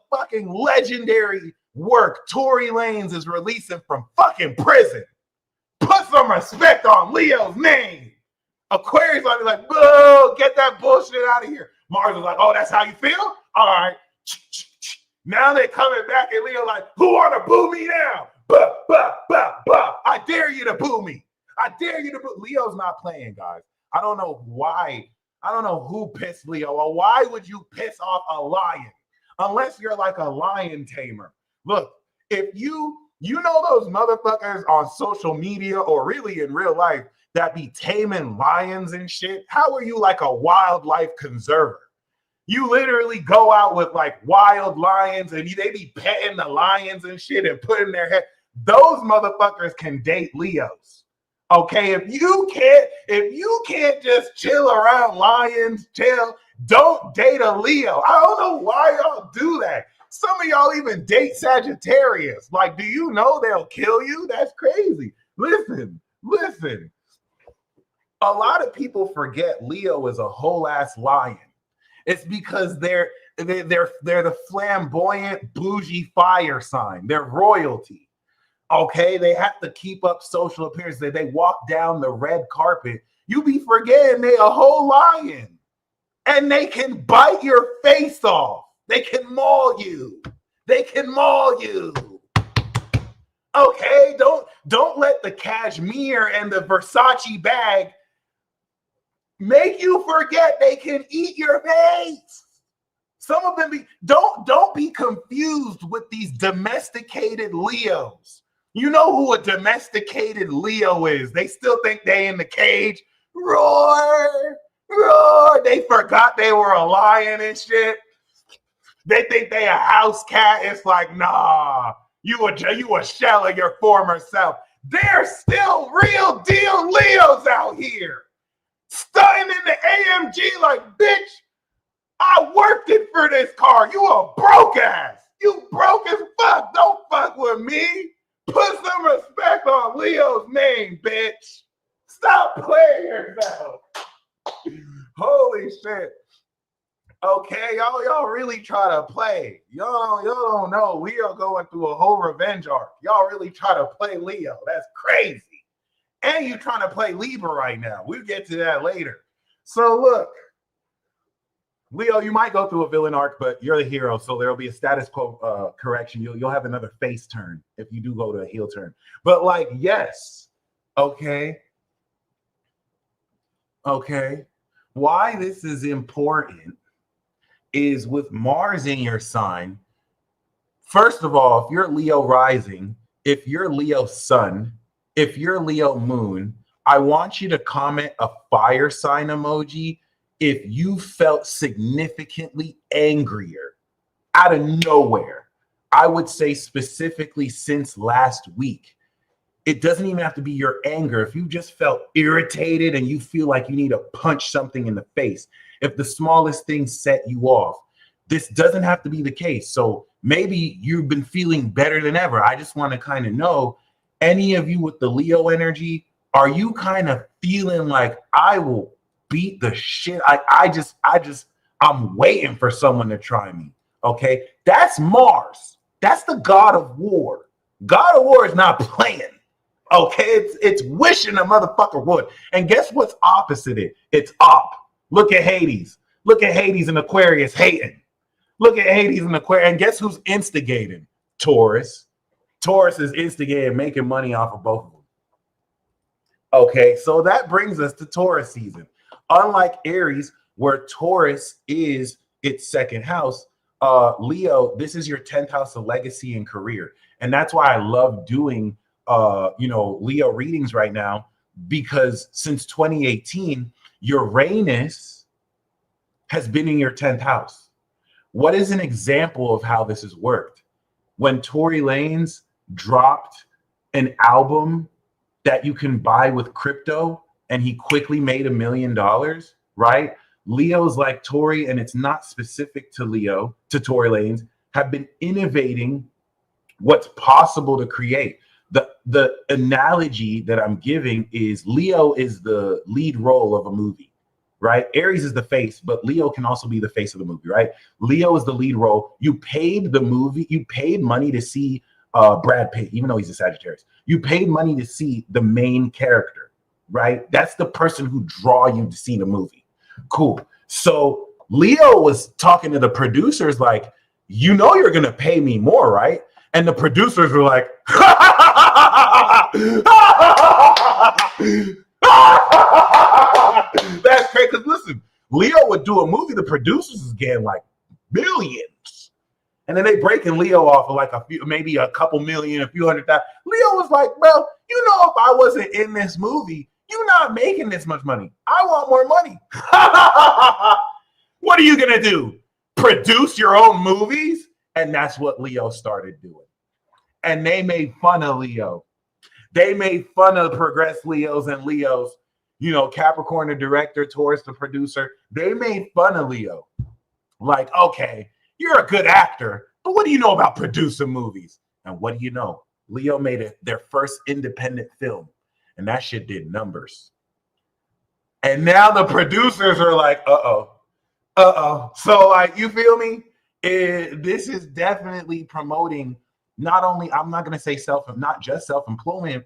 fucking legendary work Tory Lanez is releasing from fucking prison. Put some respect on Leo's name. Aquarius might be like, boo, get that bullshit out of here. Mars is like, oh, that's how you feel? All right. Now they're coming back and Leo like, who wanna boo me now? Bah, bah, bah, bah. I dare you to boo me. I dare you to boo. Leo's not playing, guys. I don't know why. I don't know who pissed Leo. Or why would you piss off a lion? Unless you're like a lion tamer. Look, if you know those motherfuckers on social media or really in real life that be taming lions and shit, how are you like a wildlife conserver? You literally go out with like wild lions and they be petting the lions and shit and putting their head. Those motherfuckers can date Leos. Okay, if you can't just chill around lions, don't date a Leo. I don't know why y'all do that. Some of y'all even date Sagittarius. Like, do you know they'll kill you? That's crazy. Listen. A lot of people forget Leo is a whole ass lion. It's because they're the flamboyant, bougie fire sign. They're royalty. Okay, they have to keep up social appearance. They walk down the red carpet. You be forgetting they a whole lion. And they can bite your face off. They can maul you. Okay, don't let the cashmere and the Versace bag make you forget they can eat your face. Some of them don't be confused with these domesticated Leos. You know who a domesticated Leo is. They still think they in the cage. Roar, roar. They forgot they were a lion and shit. They think they a house cat. It's like, nah, you a shell of your former self. There's still real deal Leos out here. Stunting in the AMG like, bitch, I worked it for this car. You a broke ass. You broke as fuck. Don't fuck with me. Put some respect on Leo's name, bitch. Stop playing yourself. Holy shit. Okay, y'all really try to play. Y'all don't know. Leo going through a whole revenge arc. Y'all really try to play Leo. That's crazy. And you trying to play Libra right now. We'll get to that later. So look, Leo, you might go through a villain arc, but you're the hero, so there'll be a status quo correction. You'll have another face turn if you do go to a heel turn. But like, yes, okay. Why this is important is with Mars in your sign. First of all, if you're Leo rising, if you're Leo sun, if you're Leo moon, I want you to comment a fire sign emoji if you felt significantly angrier out of nowhere. I would say specifically since last week. It doesn't even have to be your anger. If you just felt irritated and you feel like you need to punch something in the face, if the smallest thing set you off, this doesn't have to be the case. So maybe you've been feeling better than ever. I just want to kind of know, any of you with the Leo energy, are you kind of feeling like I will beat the shit? I'm waiting for someone to try me. Okay, that's Mars. That's the god of war. God of war is not playing. Okay, it's wishing a motherfucker would. And guess what's opposite it? It's op. Look at Hades. Look at Hades and Aquarius hating. Look at Hades and Aquarius. And guess who's instigating? Taurus. Taurus is instigating, making money off of both of them. Okay, so that brings us to Taurus season. Unlike Aries, where Taurus is its second house, Leo, this is your 10th house of legacy and career. And that's why I love doing, Leo readings right now, because since 2018, Uranus has been in your 10th house. What is an example of how this has worked? When Tory Lanez dropped an album that you can buy with crypto and he quickly made $1 million, right? Leos like Tory, and it's not specific to Leo, to Tory Lanez, have been innovating what's possible to create. The analogy that I'm giving is Leo is the lead role of a movie, right? Aries is the face, but Leo can also be the face of the movie, right? Leo is the lead role. You paid money to see Brad Pitt, even though he's a Sagittarius. You paid money to see the main character, right? That's the person who draw you to see the movie. Cool. So Leo was talking to the producers like, you're going to pay me more, right? And the producers were like, that's great. Because listen, Leo would do a movie, the producers is getting like millions. And then they breaking Leo off of like maybe a couple million, a few $100,000. Leo was like, well, if I wasn't in this movie, you're not making this much money. I want more money. What are you going to do? Produce your own movies? And that's what Leo started doing. And they made fun of Leo. They made fun of progressed Leos and Leos. Capricorn, the director, Taurus, the producer. They made fun of Leo. Like, okay, you're a good actor, but what do you know about producing movies? And what do you know? Leo made their first independent film, and that shit did numbers. And now the producers are like, uh-oh. So, like, you feel me? This is definitely promoting not only, I'm not going to say not just self-employment,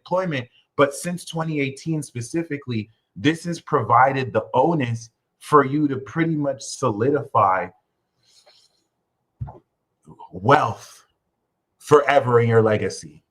but since 2018 specifically, this has provided the onus for you to pretty much solidify wealth forever in your legacy.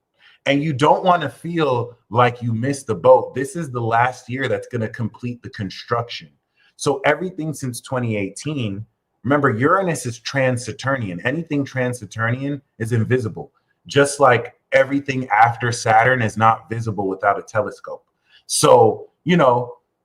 And you don't want to feel like you missed the boat. This is the last year that's going to complete the construction. So everything since 2018, remember, Uranus is trans-Saturnian. Anything trans-Saturnian is invisible. Just like everything after Saturn is not visible without a telescope. So,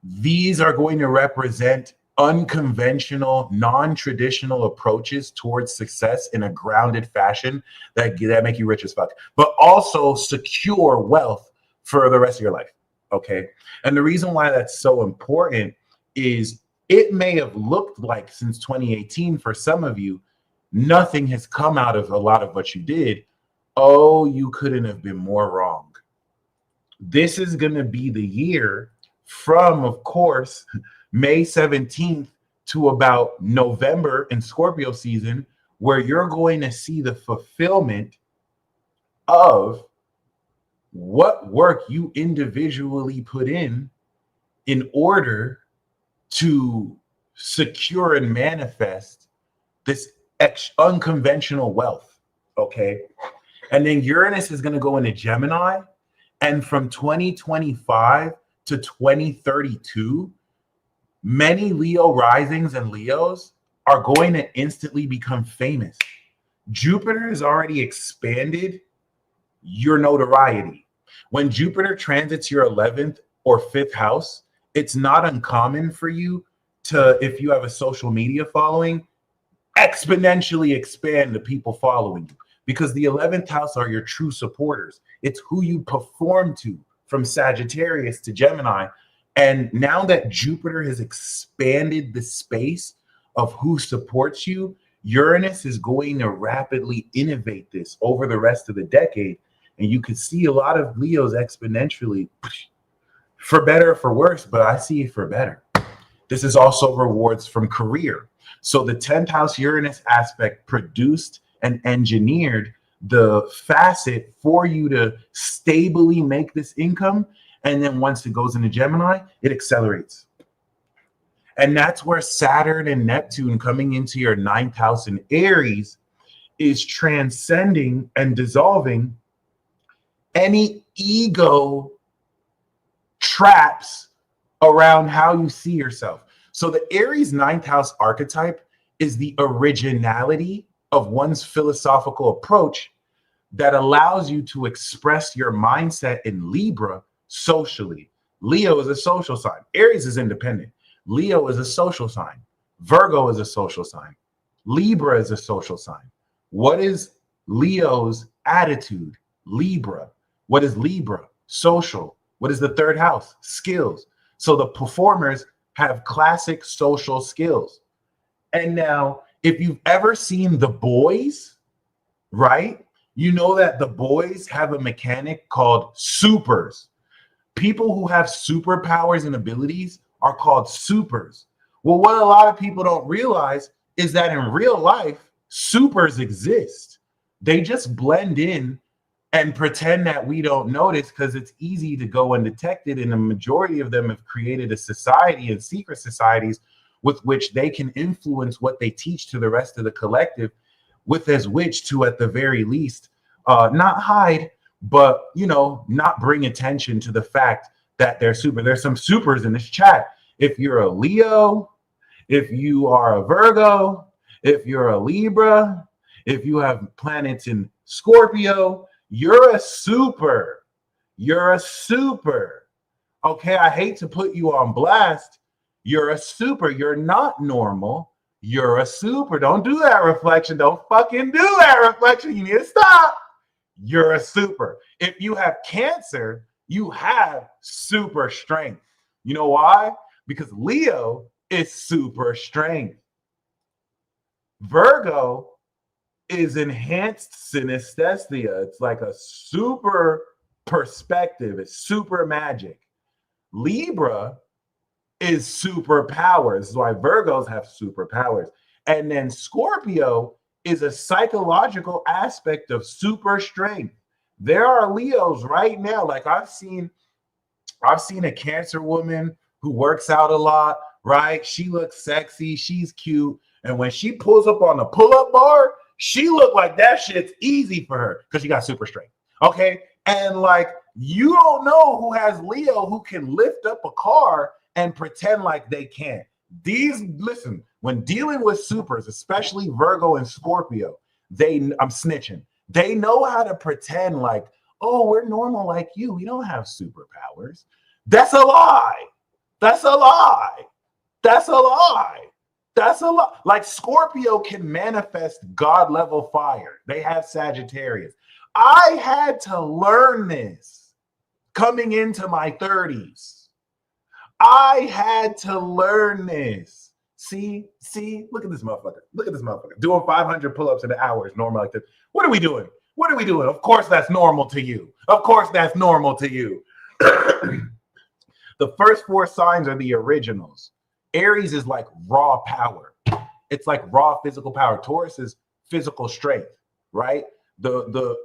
these are going to represent unconventional, non-traditional approaches towards success in a grounded fashion that make you rich as fuck, but also secure wealth for the rest of your life. Okay. And the reason why that's so important is it may have looked like since 2018 for some of you, nothing has come out of a lot of what you did. Oh, you couldn't have been more wrong. This is going to be the year from, of course, May 17th to about November in Scorpio season, where you're going to see the fulfillment of what work you individually put in order to secure and manifest this unconventional wealth. Okay. And then Uranus is going to go into Gemini. And from 2025 to 2032, many Leo risings and Leos are going to instantly become famous. Jupiter has already expanded your notoriety. When Jupiter transits your 11th or 5th house, it's not uncommon for you to, if you have a social media following, exponentially expand the people following you, because the 11th house are your true supporters. It's who you perform to, from Sagittarius to Gemini. And now that Jupiter has expanded the space of who supports you, Uranus is going to rapidly innovate this over the rest of the decade. And you can see a lot of Leos exponentially, for better or for worse, but I see it for better. This is also rewards from career. So the 10th house Uranus aspect produced and engineered the facet for you to stably make this income. And then once it goes into Gemini, it accelerates. And that's where Saturn and Neptune coming into your 9th house in Aries is transcending and dissolving any ego traps around how you see yourself. So the Aries 9th house archetype is the originality of one's philosophical approach that allows you to express your mindset in Libra socially. Leo is a social sign. Aries is independent. Leo is a social sign. Virgo is a social sign. Libra is a social sign. What is Leo's attitude? Libra. What is Libra? Social. What is the third house? Skills. So the performers have classic social skills. And now, if you've ever seen The Boys, right? You know that The Boys have a mechanic called supers. People who have superpowers and abilities are called supers. Well, what a lot of people don't realize is that in real life, supers exist. They just blend in and pretend that we don't notice because it's easy to go undetected. And the majority of them have created a society and secret societies with which they can influence what they teach to the rest of the collective, with as which to, at the very least, not hide, but, you know, not bring attention to the fact that they're super. There's some supers in this chat. If you're a Leo, if you are a Virgo, if you're a Libra, if you have planets in Scorpio, you're a super. You're a super. Okay, I hate to put you on blast. You're a super. You're not normal. You're a super. Don't do that, reflection. Don't fucking do that, reflection. You need to stop. You're a super. If you have Cancer, you have super strength. You know why? Because Leo is super strength. Virgo is enhanced synesthesia. It's like a super perspective. It's super magic. Libra is superpowers. This is why Virgos have superpowers. And then Scorpio is a psychological aspect of super strength. There are Leos right now. Like I've seen a Cancer woman who works out a lot, right? She looks sexy, she's cute. And when she pulls up on the pull-up bar, she looked like that shit's easy for her because she got super strength. Okay. And like, you don't know who has Leo who can lift up a car and pretend like they can't. Listen, when dealing with supers, especially Virgo and Scorpio, I'm snitching. They know how to pretend like, oh, we're normal like you. We don't have superpowers. That's a lie. That's a lie. That's a lie. That's a lot. Like Scorpio can manifest God level fire. They have Sagittarius. I had to learn this coming into my 30s. I had to learn this. See, look at this motherfucker. Look at this motherfucker. Doing 500 pull-ups in an hour is normal like this. What are we doing? What are we doing? Of course that's normal to you. Of course that's normal to you. The first four signs are the originals. Aries is like raw power. It's like raw physical power. Taurus is physical strength, right? The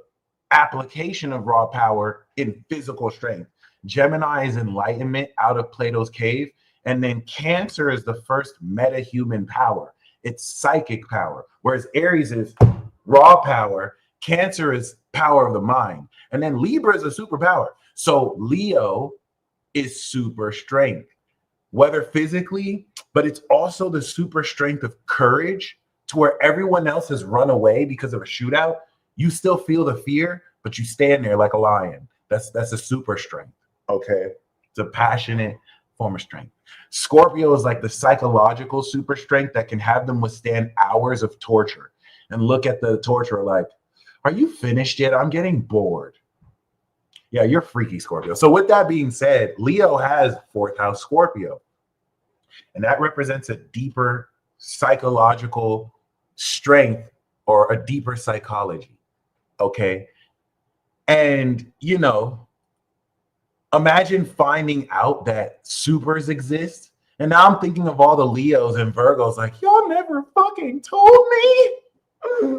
application of raw power in physical strength. Gemini is enlightenment out of Plato's cave. And then Cancer is the first meta-human power. It's psychic power. Whereas Aries is raw power. Cancer is power of the mind. And then Libra is a superpower. So Leo is super strength. Whether physically, but it's also the super strength of courage to where everyone else has run away because of a shootout. You still feel the fear, but you stand there like a lion. That's a super strength, okay? It's a passionate form of strength. Scorpio is like the psychological super strength that can have them withstand hours of torture and look at the torturer like, are you finished yet? I'm getting bored. Yeah, you're freaky, Scorpio. So with that being said, Leo has fourth house Scorpio. And that represents a deeper psychological strength or a deeper psychology. Okay. And, you know, imagine finding out that supers exist. And now I'm thinking of all the Leos and Virgos like, y'all never fucking told me.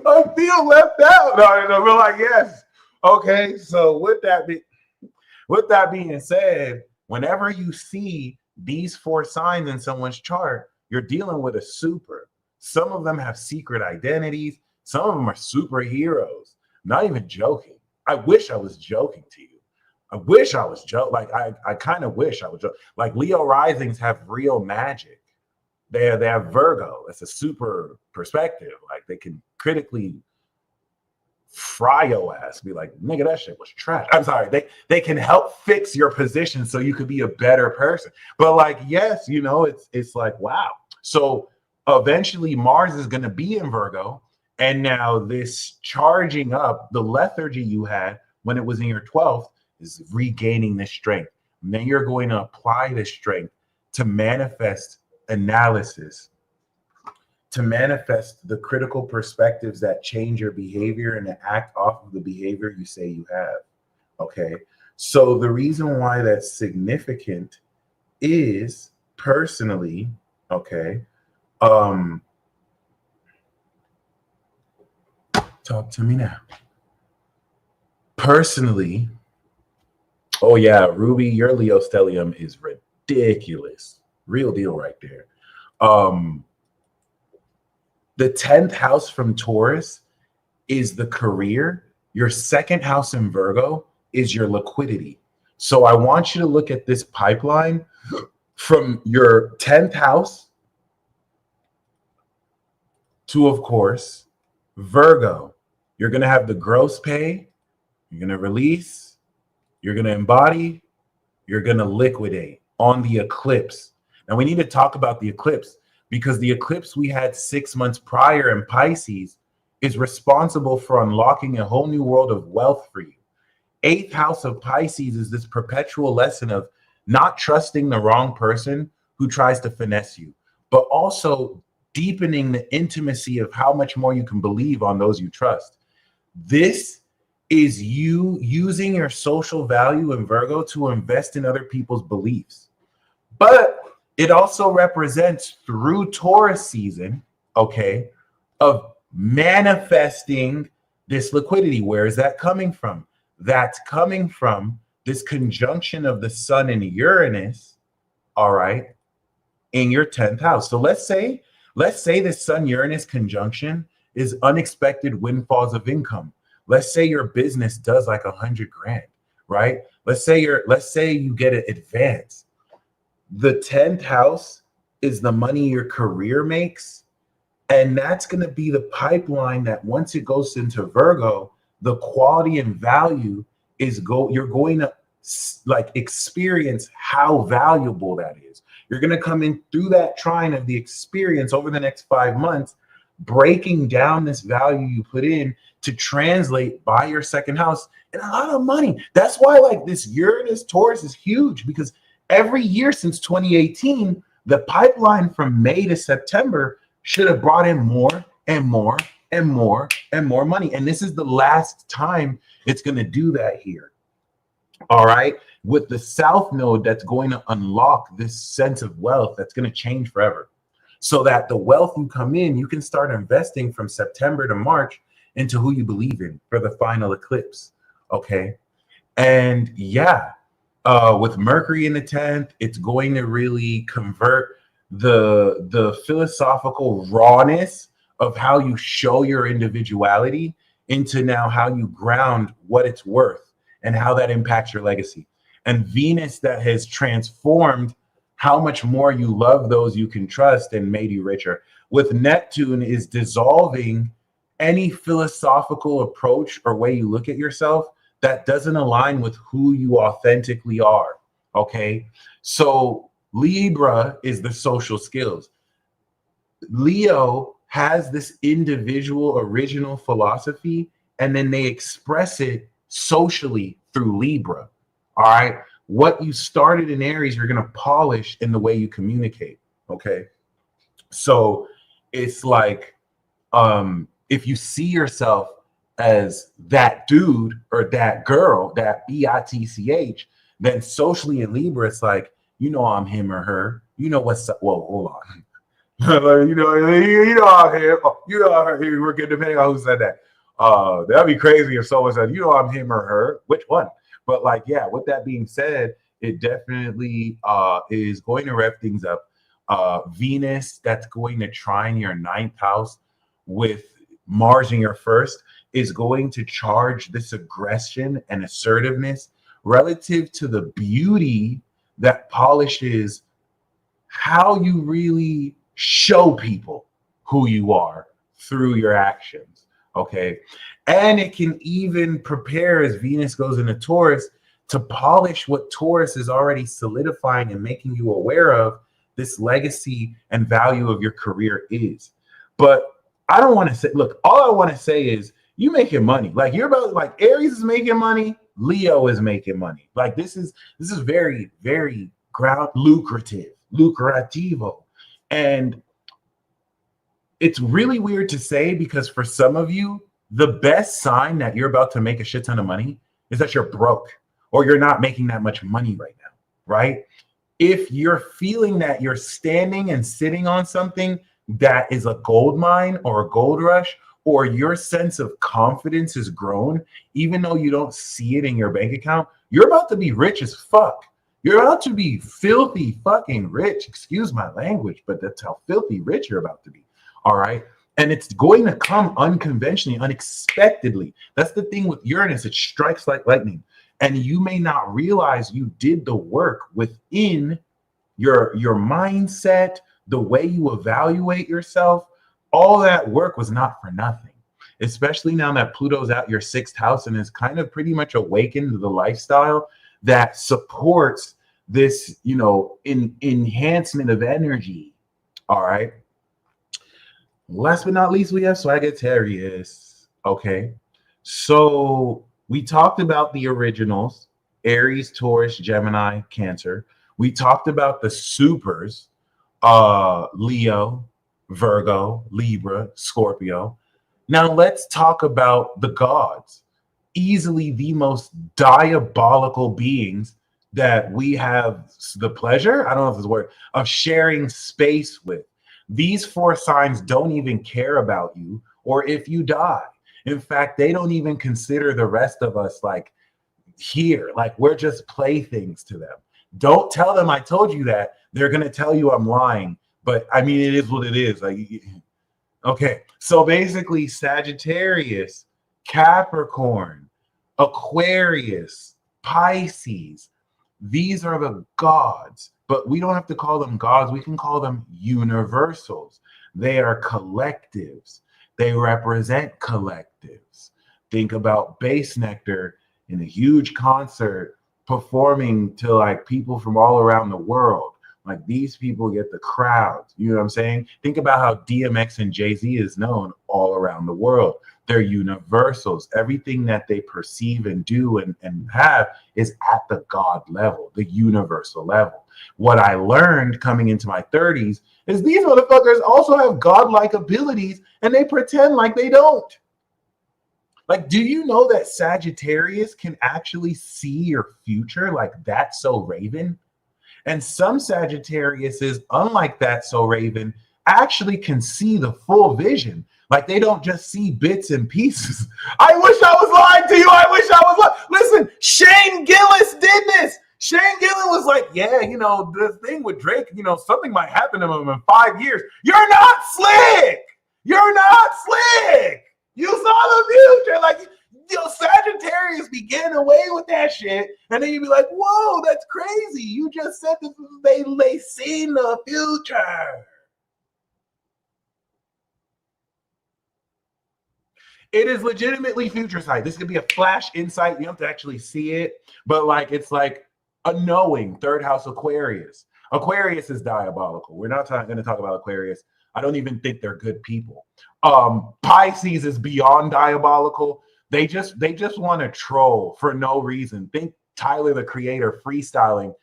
I feel left out. No, we're like, yes. Okay, so with that being said, whenever you see these four signs in someone's chart, you're dealing with a super. Some of them have secret identities. Some of them are superheroes. Not even joking. I wish I was joking to you. I wish I was joking. Like I kind of wish I was joking. Like Leo risings have real magic. They have Virgo. It's a super perspective. Like they can critically fry your ass, be like, nigga, that shit was trash. I'm sorry. They can help fix your position so you could be a better person. But like, yes, you know, it's like, wow. So eventually Mars is going to be in Virgo, and now this charging up the lethargy you had when it was in your 12th is regaining this strength. And then you're going to apply this strength to manifest analysis, to manifest the critical perspectives that change your behavior and to act off of the behavior you say you have. Okay. So the reason why that's significant is personally, okay, talk to me now. Personally, oh yeah, Ruby, your Leo stellium is ridiculous. Real deal right there. The 10th house from Taurus is the career. Your second house in Virgo is your liquidity. So I want you to look at this pipeline from your 10th house to, of course, Virgo. You're going to have the gross pay. You're going to release. You're going to embody. You're going to liquidate on the eclipse. Now, we need to talk about the eclipse, because the eclipse we had 6 months prior in Pisces is responsible for unlocking a whole new world of wealth for you. 8th house of Pisces is this perpetual lesson of not trusting the wrong person who tries to finesse you, but also deepening the intimacy of how much more you can believe on those you trust. This is you using your social value in Virgo to invest in other people's beliefs. But it also represents, through Taurus season, okay, of manifesting this liquidity. Where is that coming from? That's coming from this conjunction of the sun and Uranus, all right, in your 10th house. So let's say this sun-Uranus conjunction is unexpected windfalls of income. Let's say your business does like 100 grand, right? Let's say you get an advance. The 10th house is the money your career makes. And that's going to be the pipeline that once it goes into Virgo, the quality and value you're going to like experience how valuable that is. You're going to come in through that trine of the experience over the next 5 months, breaking down this value you put in to translate by your second house and a lot of money. That's why like this Uranus Taurus is huge, because every year since 2018, the pipeline from May to September should have brought in more and more and more and more money. And this is the last time it's going to do that here. All right. With the South node, that's going to unlock this sense of wealth that's going to change forever. So that the wealth you come in, you can start investing from September to March into who you believe in for the final eclipse. Okay. And yeah, with Mercury in the 10th, it's going to really convert the philosophical rawness of how you show your individuality into now how you ground what it's worth and how that impacts your legacy. And Venus, that has transformed how much more you love those you can trust and made you richer. With Neptune, is dissolving any philosophical approach or way you look at yourself that doesn't align with who you authentically are. Okay. So Libra is the social skills. Leo has this individual original philosophy, and then they express it socially through Libra. All right. What you started in Aries, you're going to polish in the way you communicate. Okay. So it's like, if you see yourself as that dude or that girl, that bitch, then socially in Libra, it's like, you know, I'm him or her. You know what's up. Whoa, hold on. you know I'm him. You know I'm her. We're good, depending on who said that. That'd be crazy if someone said, you know, I'm him or her. Which one? But like, yeah, with that being said, it definitely is going to rev things up. Venus, that's going to trine your 9th house with Mars in your 1st, is going to charge this aggression and assertiveness relative to the beauty that polishes how you really show people who you are through your actions. Okay. And it can even prepare, as Venus goes into Taurus, to polish what Taurus is already solidifying and making you aware of this legacy and value of your career is. But I don't want to say, look, all I want to say is you making money. Like you're about, like Aries is making money, Leo is making money. Like this is very, very lucrativo. And it's really weird to say, because for some of you, the best sign that you're about to make a shit ton of money is that you're broke or you're not making that much money right now, right? If you're feeling that you're standing and sitting on something that is a gold mine or a gold rush, or your sense of confidence is grown, even though you don't see it in your bank account, you're about to be rich as fuck. You're about to be filthy fucking rich. Excuse my language, but that's how filthy rich you're about to be. All right. And it's going to come unconventionally, unexpectedly. That's the thing with Uranus. It strikes like lightning. And you may not realize you did the work within your mindset, the way you evaluate yourself. All that work was not for nothing, especially now that Pluto's out your 6th house and is kind of pretty much awakened to the lifestyle that supports this, you know, enhancement of energy. All right. Last but not least, we have Sagittarius. Okay. So we talked about the originals, Aries, Taurus, Gemini, Cancer. We talked about the supers, Leo, Virgo, Libra, Scorpio. Now let's talk about the gods, easily the most diabolical beings that we have the pleasure, I don't know if it's a word, of sharing space with. These 4 signs don't even care about you or if you die. In fact, they don't even consider the rest of us like here, like we're just playthings to them. Don't tell them I told you that. They're going to tell you I'm lying. But I mean, it is what it is. Like, okay. So basically, Sagittarius, Capricorn, Aquarius, Pisces, these are the gods. But we don't have to call them gods. We can call them universals. They are collectives. They represent collectives. Think about Bass Nectar in a huge concert performing to like people from all around the world. Like these people get the crowds. You know what I'm saying? Think about how DMX and Jay-Z is known all around the world. They're universals. Everything that they perceive and do and have is at the God level, the universal level. What I learned coming into my 30s is these motherfuckers also have godlike abilities and they pretend like they don't. Like, do you know that Sagittarius can actually see your future? Like That's So Raven? And some Sagittariuses, unlike That's So Raven, actually can see the full vision. Like they don't just see bits and pieces. I wish I was lying to you. I wish I was lying. Listen, Shane Gillis did this. Shane Gillis was like, yeah, you know, the thing with Drake, you know, something might happen to him in 5 years. You're not slick. You're not slick. You saw the future. Like, you know, Sagittarius be getting away with that shit. And then you'd be like, whoa, that's crazy. You just said this, they seen the future. It is legitimately future sight. This could be a flash insight. You have to actually see it. But like, it's like a knowing. 3rd house Aquarius. Aquarius is diabolical. We're not going to talk about Aquarius. I don't even think they're good people. Pisces is beyond diabolical. They just want to troll for no reason. Think Tyler, the Creator, freestyling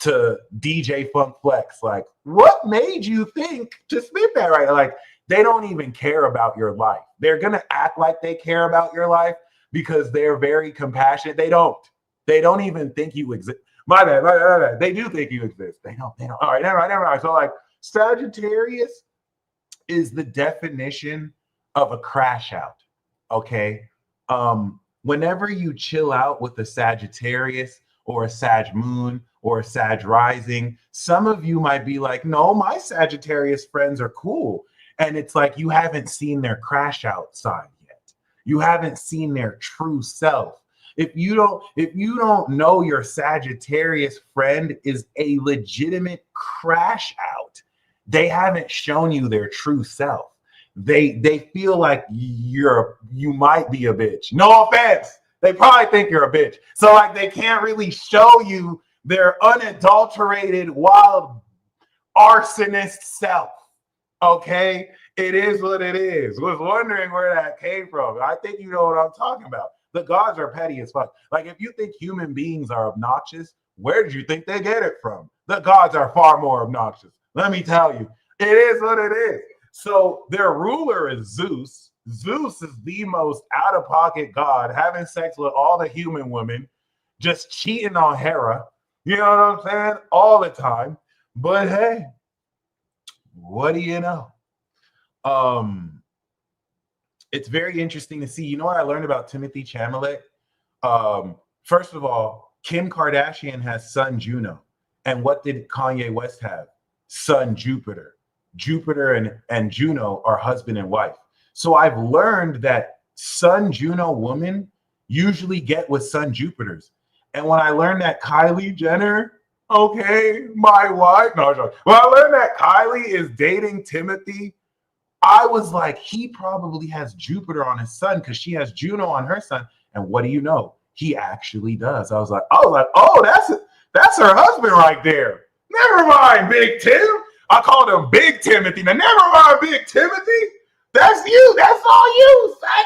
to DJ Funk Flex. Like, what made you think to spit that right? Like, they don't even care about your life. They're going to act like they care about your life because they're very compassionate. They don't even think you exist. My bad. They do think you exist. They don't. All right, never mind. So like Sagittarius is the definition of a crash out. Okay. Whenever you chill out with a Sagittarius or a Sag moon or a Sag rising, some of you might be like, no, my Sagittarius friends are cool. And it's like you haven't seen their crash out side yet. You haven't seen their true self. If you don't know your Sagittarius friend is a legitimate crash out, they haven't shown you their true self. they feel like you might be a bitch. No offense. They probably think you're a bitch. So like they can't really show you their unadulterated, wild arsonist self. Okay? It is what it is. Was wondering where that came from. I think you know what I'm talking about. The gods are petty as fuck. Like if you think human beings are obnoxious, where did you think they get it from? The gods are far more obnoxious. Let me tell you. It is what it is. So their ruler is Zeus. Zeus is the most out-of-pocket god, having sex with all the human women, just cheating on Hera. You know what I'm saying? All the time. But hey, what do you know? It's very interesting to see. You know what I learned about Timothy Chalamet? First of all, Kim Kardashian has son Juno. And what did Kanye West have? Son Jupiter. Jupiter and Juno are husband and wife. So I've learned that son Juno women usually get with son Jupiters. And when I learned that Kylie Jenner, okay, my wife, no, when I learned that Kylie is dating Timothy, I was like, he probably has Jupiter on his son because she has Juno on her son. And what do you know? He actually does. I was like, oh, that's her husband right there. Never mind, Big Tim. I called him Big Timothy. Now, never mind, Big Timothy. That's you. That's all you, son.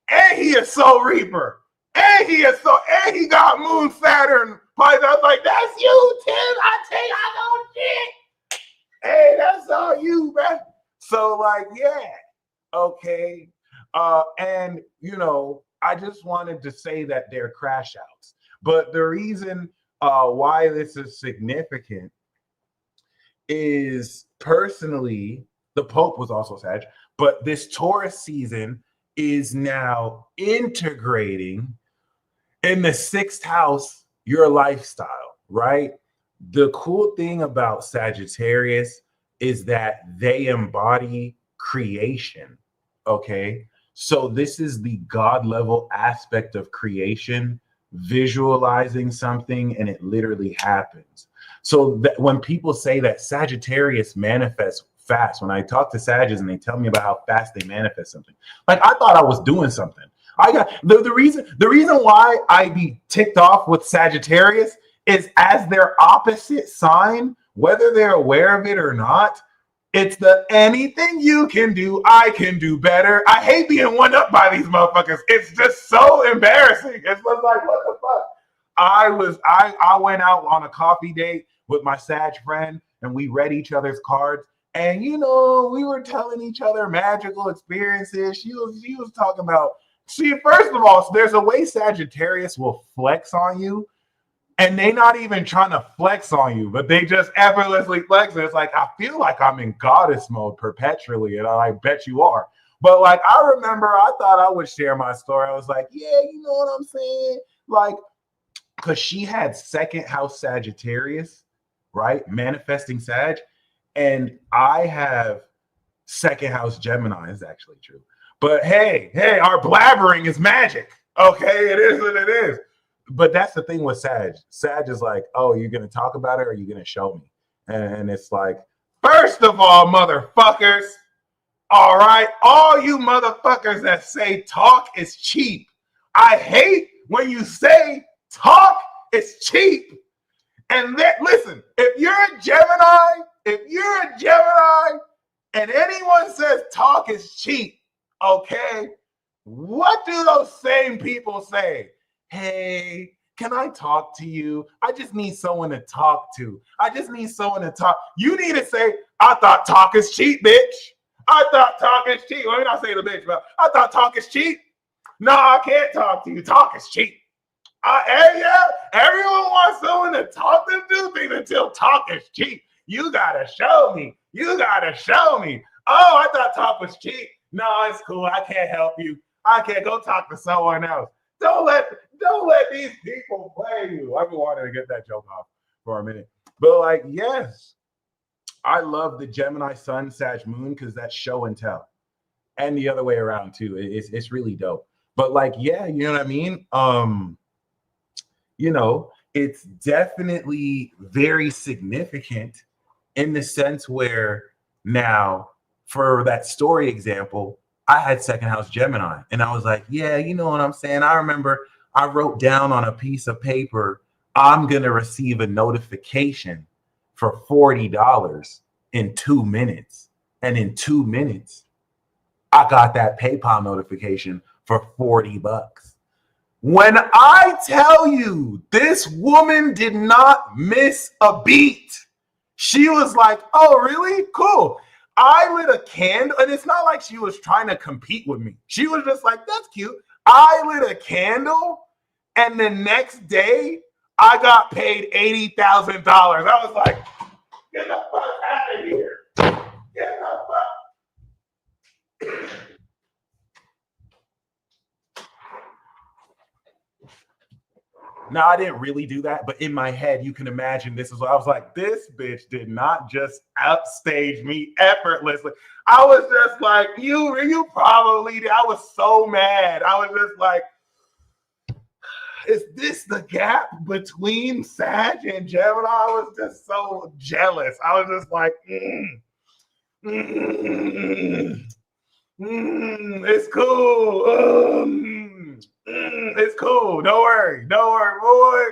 And he is Soul Reaper. And he got Moon Saturn. I was like, that's you, Tim. I tell you, I know shit. Hey, that's all you, man. So, like, yeah. Okay. And, you know, I just wanted to say that they're crash outs. But the reason why this is significant is personally, the Pope was also Sag, but this Taurus season is now integrating in the 6th house your lifestyle, right? The cool thing about Sagittarius is that they embody creation, okay? So this is the God level aspect of creation, visualizing something and it literally happens. So that when people say that Sagittarius manifests fast, when I talk to Sagittarius and they tell me about how fast they manifest something, like I thought I was doing something. I got the reason why I be ticked off with Sagittarius is as their opposite sign, whether they're aware of it or not, it's the anything you can do, I can do better. I hate being one up by these motherfuckers. It's just so embarrassing. It's just like, what the fuck? I went out on a coffee date with my Sag friend and we read each other's cards. And you know, we were telling each other magical experiences. She was talking about, see, first of all, there's a way Sagittarius will flex on you. And they not even trying to flex on you, but they just effortlessly flex. And it's like, I feel like I'm in goddess mode perpetually. And I bet you are. But like, I remember I thought I would share my story. I was like, yeah, you know what I'm saying? Like, because she had 2nd house Sagittarius, right? Manifesting Sag. And I have 2nd house Gemini, is actually true. But hey, our blabbering is magic. Okay, it is what it is. But that's the thing with Sag. Sag is like, oh, you're going to talk about it or you're going to show me? And it's like, first of all, motherfuckers, all right, all you motherfuckers that say talk is cheap. I hate when you say talk is cheap. And listen, if you're a Gemini and anyone says talk is cheap, okay, what do those same people say? Hey, can I talk to you? I just need someone to talk to. I just need someone to talk. You need to say, I thought talk is cheap, bitch. I thought talk is cheap. Let me not say the bitch, but I thought talk is cheap. No, I can't talk to you. Talk is cheap. Yeah, everyone wants someone to talk to do things until talk is cheap. You gotta show me. You gotta show me. Oh, I thought talk was cheap. No, it's cool. I can't help you. I can't go talk to someone else. Don't let these people play you. I've been wanting to get that joke off for a minute. But like, yes, I love the Gemini Sun, Sag Moon, because that's show and tell. And the other way around too. It's really dope. But like, yeah, you know what I mean? You know, it's definitely very significant in the sense where now for that story example, I had second house Gemini, and I was like, yeah, you know what I'm saying? I remember I wrote down on a piece of paper, I'm going to receive a notification for $40 in 2 minutes. And in 2 minutes, I got that PayPal notification for $40. When I tell you this woman did not miss a beat, she was like, oh, really? Cool. I lit a candle, and it's not like she was trying to compete with me. She was just like, that's cute. I lit a candle, and the next day, I got paid $80,000. I was like, get the fuck out of here. Get the fuck. Now, I didn't really do that, but in my head, you can imagine this is what I was like, this bitch did not just upstage me effortlessly. I was just like, you probably did. I was so mad. I was just like, is this the gap between Sag and Gemini? I was just so jealous. I was just like, it's cool. It's cool. Don't worry, boy.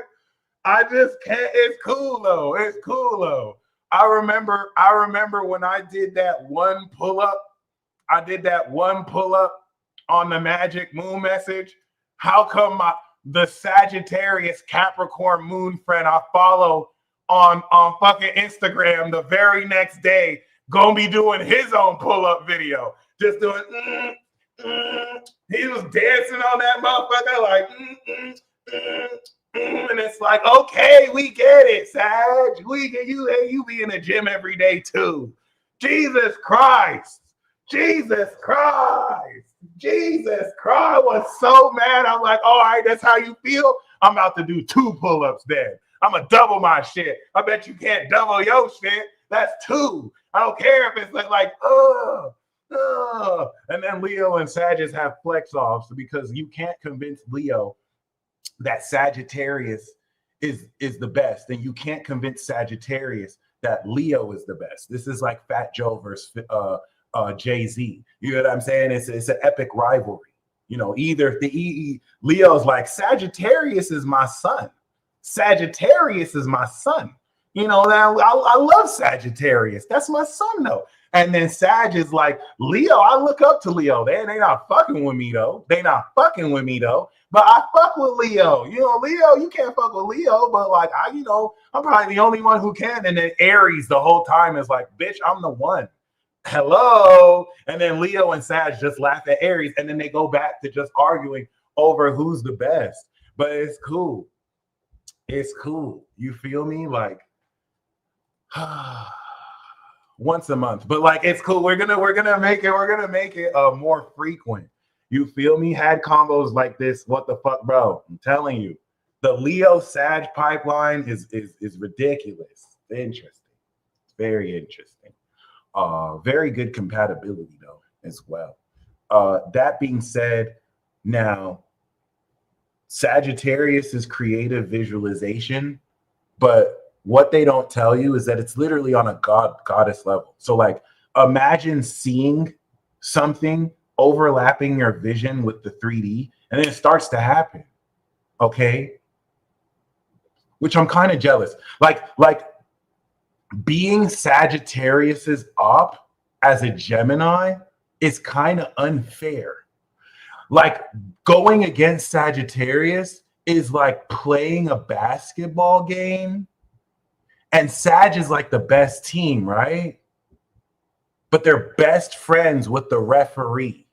I just can't. It's cool though. It's cool though. I remember when I did that one pull up. I did that one pull up on the magic moon message. How come the Sagittarius Capricorn moon friend I follow on fucking Instagram the very next day gonna be doing his own pull up video, just doing. He was dancing on that motherfucker like, and it's like, okay, we get it, Sag. We get you be in the gym every day too. Jesus Christ. I was so mad. I'm like, all right, that's how you feel. I'm about to do 2 pull-ups then. I'm gonna double my shit. I bet you can't double your shit. That's 2. I don't care if it's like, and then Leo and Sagittarius have flex offs because you can't convince Leo that Sagittarius is the best, and you can't convince Sagittarius that Leo is the best. This is like Fat Joe versus Jay-Z. You know what I'm saying? It's an epic rivalry. You know, either Leo's like, Sagittarius is my son. You know, now I love Sagittarius. That's my son, though. And then Sag is like, Leo, I look up to Leo. They not fucking with me, though. But I fuck with Leo. You know, Leo, you can't fuck with Leo. But like, I'm probably the only one who can. And then Aries the whole time is like, bitch, I'm the one. Hello. And then Leo and Sag just laugh at Aries. And then they go back to just arguing over who's the best. But it's cool. It's cool. You feel me? Like, once a month, but like, it's cool. We're gonna make it more frequent. You feel me? Had combos like this. What the fuck, bro? I'm telling you, the Leo Sag pipeline is ridiculous. Interesting. It's very interesting. Very good compatibility though as well. That being said, now Sagittarius is creative visualization, but what they don't tell you is that it's literally on a goddess level. So like, imagine seeing something overlapping your vision with the 3D, and then it starts to happen. Okay. Which I'm kind of jealous. Like being Sagittarius's op as a Gemini is kind of unfair. Like going against Sagittarius is like playing a basketball game. And Sag is like the best team, right? But they're best friends with the referee.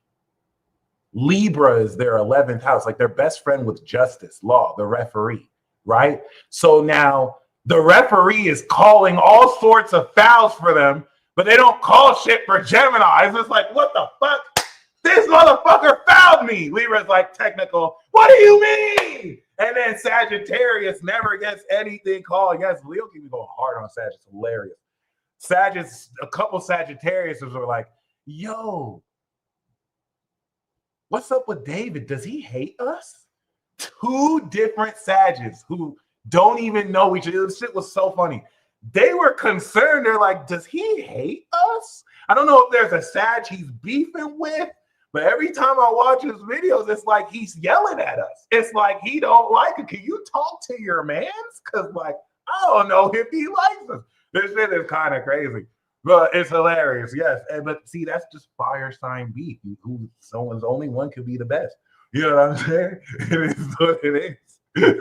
Libra is their 11th house, like they're best friend with justice, law, the referee, right? So now the referee is calling all sorts of fouls for them, but they don't call shit for Gemini. It's just like, what the fuck? This motherfucker fouled me. Libra's like, technical. What do you mean? And then Sagittarius never gets anything called. Yes, Leo can be going hard on Sag. It's hilarious. A couple Sagittarius were like, yo, what's up with David? Does he hate us? 2 different Sages who don't even know each other. This shit was so funny. they were concerned. They're like, does he hate us? I don't know if there's a Sag he's beefing with, but every time I watch his videos, it's like he's yelling at us. It's like he don't like it. Can you talk to your mans? Because like, I don't know if he likes us. This shit is kind of crazy, but it's hilarious. Yes, but see, that's just fire sign beef. Who someone's only one could be the best. You know what I'm saying? It is what it is.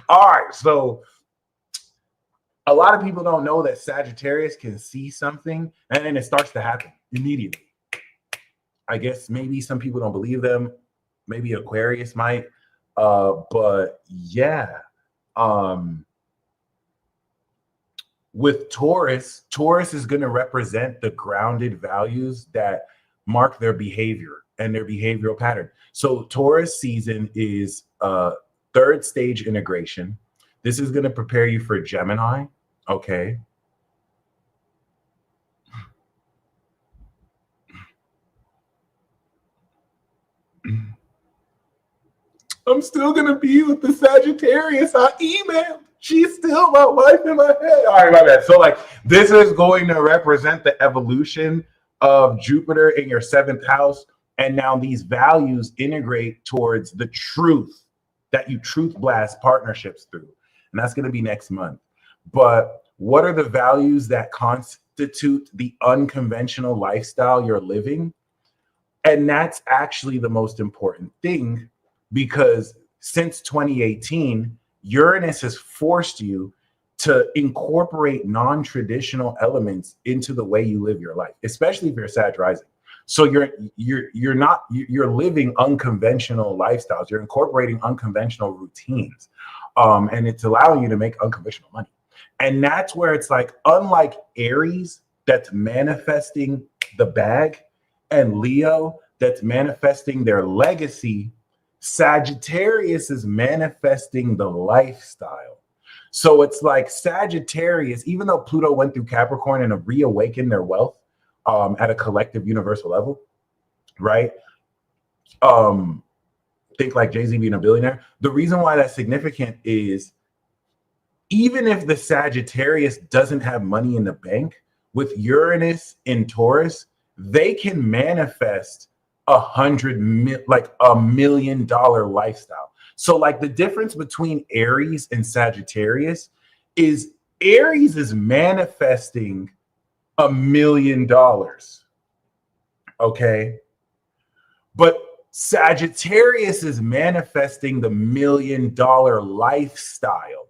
All right, so a lot of people don't know that Sagittarius can see something and then it starts to happen immediately. I guess maybe some people don't believe them. Maybe Aquarius might. But yeah. With Taurus, Taurus is going to represent the grounded values that mark their behavior and their behavioral pattern. So Taurus season is third stage integration. This is going to prepare you for Gemini. Okay. I'm still going to be with the Sagittarius I emailed. She's still my wife in my head. All right, my bad. So like this is going to represent the evolution of Jupiter in your 7th house. And now these values integrate towards the truth that you truth blast partnerships through. And that's going to be next month. But what are the values that constitute the unconventional lifestyle you're living? And that's actually the most important thing, because since 2018, Uranus has forced you to incorporate non-traditional elements into the way you live your life, especially if you're Sag rising. So you're living unconventional lifestyles. You're incorporating unconventional routines, and it's allowing you to make unconventional money. And that's where it's like, unlike Aries, that's manifesting the bag, and Leo, that's manifesting their legacy, Sagittarius is manifesting the lifestyle. So it's like Sagittarius, even though Pluto went through Capricorn and reawakened their wealth at a collective universal level, right? Think like Jay-Z being a billionaire. The reason why that's significant is even if the Sagittarius doesn't have money in the bank, with Uranus in Taurus, they can manifest $100 million lifestyle. So like the difference between Aries and Sagittarius is Aries is manifesting $1 million. Okay. But Sagittarius is manifesting the $1 million lifestyle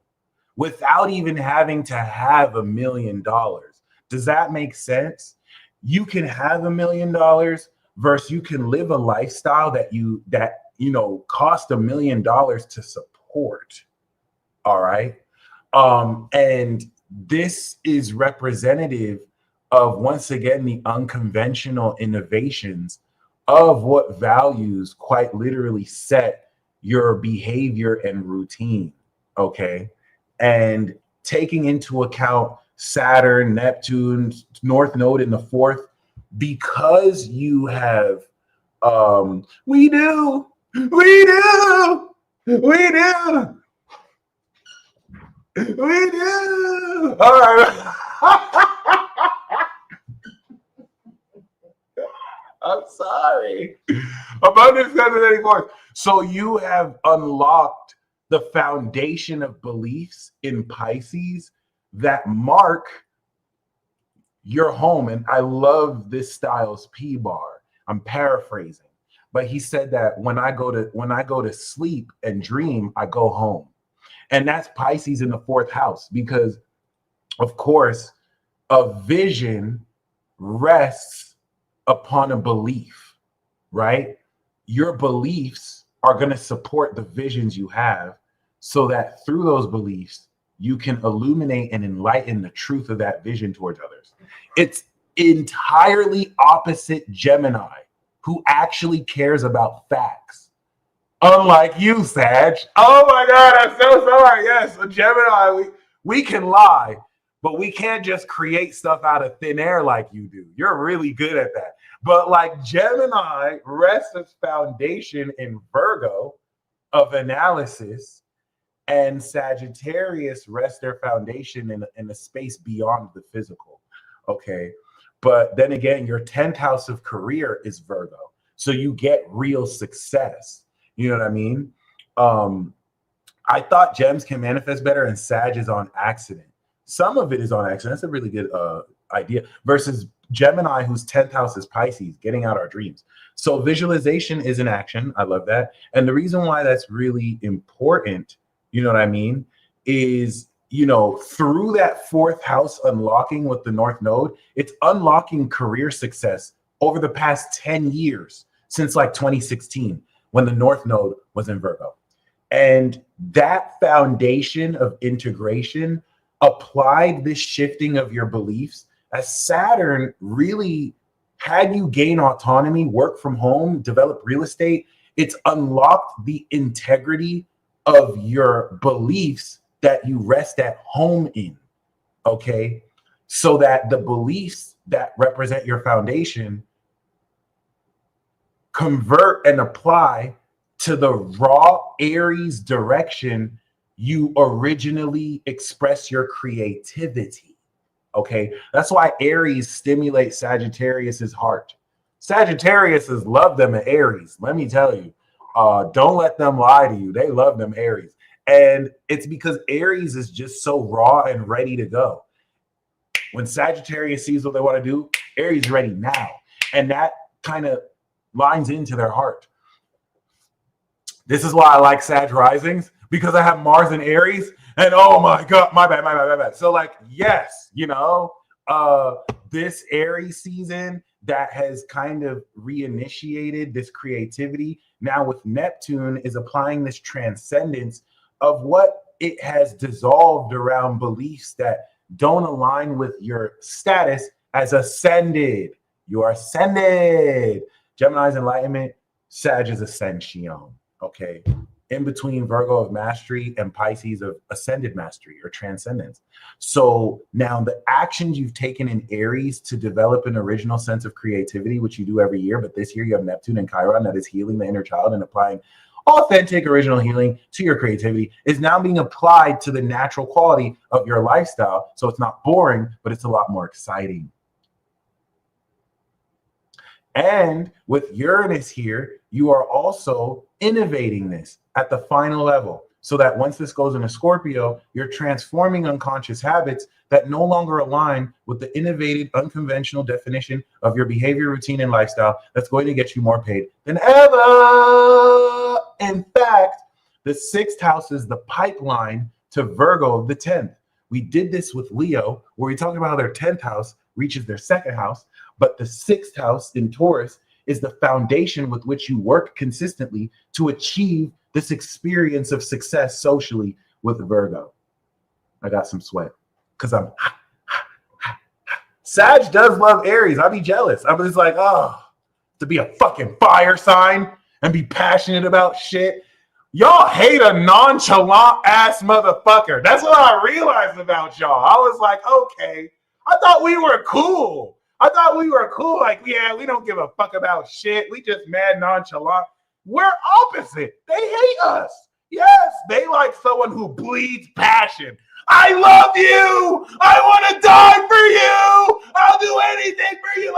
without even having to have $1 million. Does that make sense? You can have $1 million versus you can live a lifestyle that cost $1 million to support. All right. And this is representative of, once again, the unconventional innovations of what values quite literally set your behavior and routine. Okay. And taking into account Saturn, Neptune, North Node in the 4th, because you have, we do. All right. I'm sorry. Abundance doesn't anymore. So you have unlocked the foundation of beliefs in Pisces that mark your home. And I love this style's P bar. I'm paraphrasing, but he said that when I go to sleep and dream, I go home. And that's Pisces in the 4th house, because of course a vision rests upon a belief, right? Your beliefs are going to support the visions you have, so that through those beliefs you can illuminate and enlighten the truth of that vision towards others. It's entirely opposite Gemini, who actually cares about facts. Unlike you, Sag. Oh my God, I'm so sorry. Yes, a Gemini, we can lie, but we can't just create stuff out of thin air like you do. You're really good at that. But like Gemini rests its foundation in Virgo of analysis And Sagittarius rests their foundation in a space beyond the physical. Okay. But then again, your 10th house of career is Virgo. So you get real success. You know what I mean? I thought gems can manifest better and Sag is on accident. Some of it is on accident. That's a really good idea. Versus Gemini, whose 10th house is Pisces, getting out our dreams. So visualization is an action. I love that. And the reason why that's really important, you know what I mean, is, you know, through that 4th house unlocking with the North Node, it's unlocking career success over the past 10 years since like 2016 when the North Node was in Virgo. And that foundation of integration applied this shifting of your beliefs as Saturn really had you gain autonomy, work from home, develop real estate. It's unlocked the integrity of your beliefs that you rest at home in. Okay. So that the beliefs that represent your foundation convert and apply to the raw Aries direction you originally express your creativity. Okay, that's why Aries stimulates Sagittarius's heart. Sagittarius love them at Aries. Let me tell you, don't let them lie to you. They love them Aries, and it's because Aries is just so raw and ready to go. When Sagittarius sees what they want to do, Aries is ready now, and that kind of lines into their heart. This is why I like Sag risings, because I have Mars in Aries, and oh my God, my bad. So like, yes, you know, this Aries season that has kind of reinitiated this creativity now with Neptune is applying this transcendence of what it has dissolved around beliefs that don't align with your status as ascended. You are ascended. Gemini's enlightenment, Sag is ascension. Okay, in between Virgo of mastery and Pisces of ascended mastery or transcendence. So now the actions you've taken in Aries to develop an original sense of creativity, which you do every year, but this year you have Neptune and Chiron that is healing the inner child and applying authentic original healing to your creativity, is now being applied to the natural quality of your lifestyle. So it's not boring, but it's a lot more exciting. And with Uranus here, you are also innovating this at the final level, so that once this goes into Scorpio, you're transforming unconscious habits that no longer align with the innovative, unconventional definition of your behavior, routine, and lifestyle that's going to get you more paid than ever. In fact, the 6th house is the pipeline to Virgo of the 10th. We did this with Leo, where we talked about how their 10th house reaches their 2nd house, but the 6th house in Taurus is the foundation with which you work consistently to achieve this experience of success socially with Virgo. I got some sweat because I'm Sag does love Aries. I'd be jealous. I'm just like, oh, to be a fucking fire sign and be passionate about shit. Y'all hate a nonchalant ass motherfucker. That's what I realized about y'all. I was like, okay, I thought we were cool. Like, yeah, we don't give a fuck about shit. We just mad nonchalant. We're opposite. They hate us. Yes, they like someone who bleeds passion. I love you. I want to die for you. I'll do anything for you.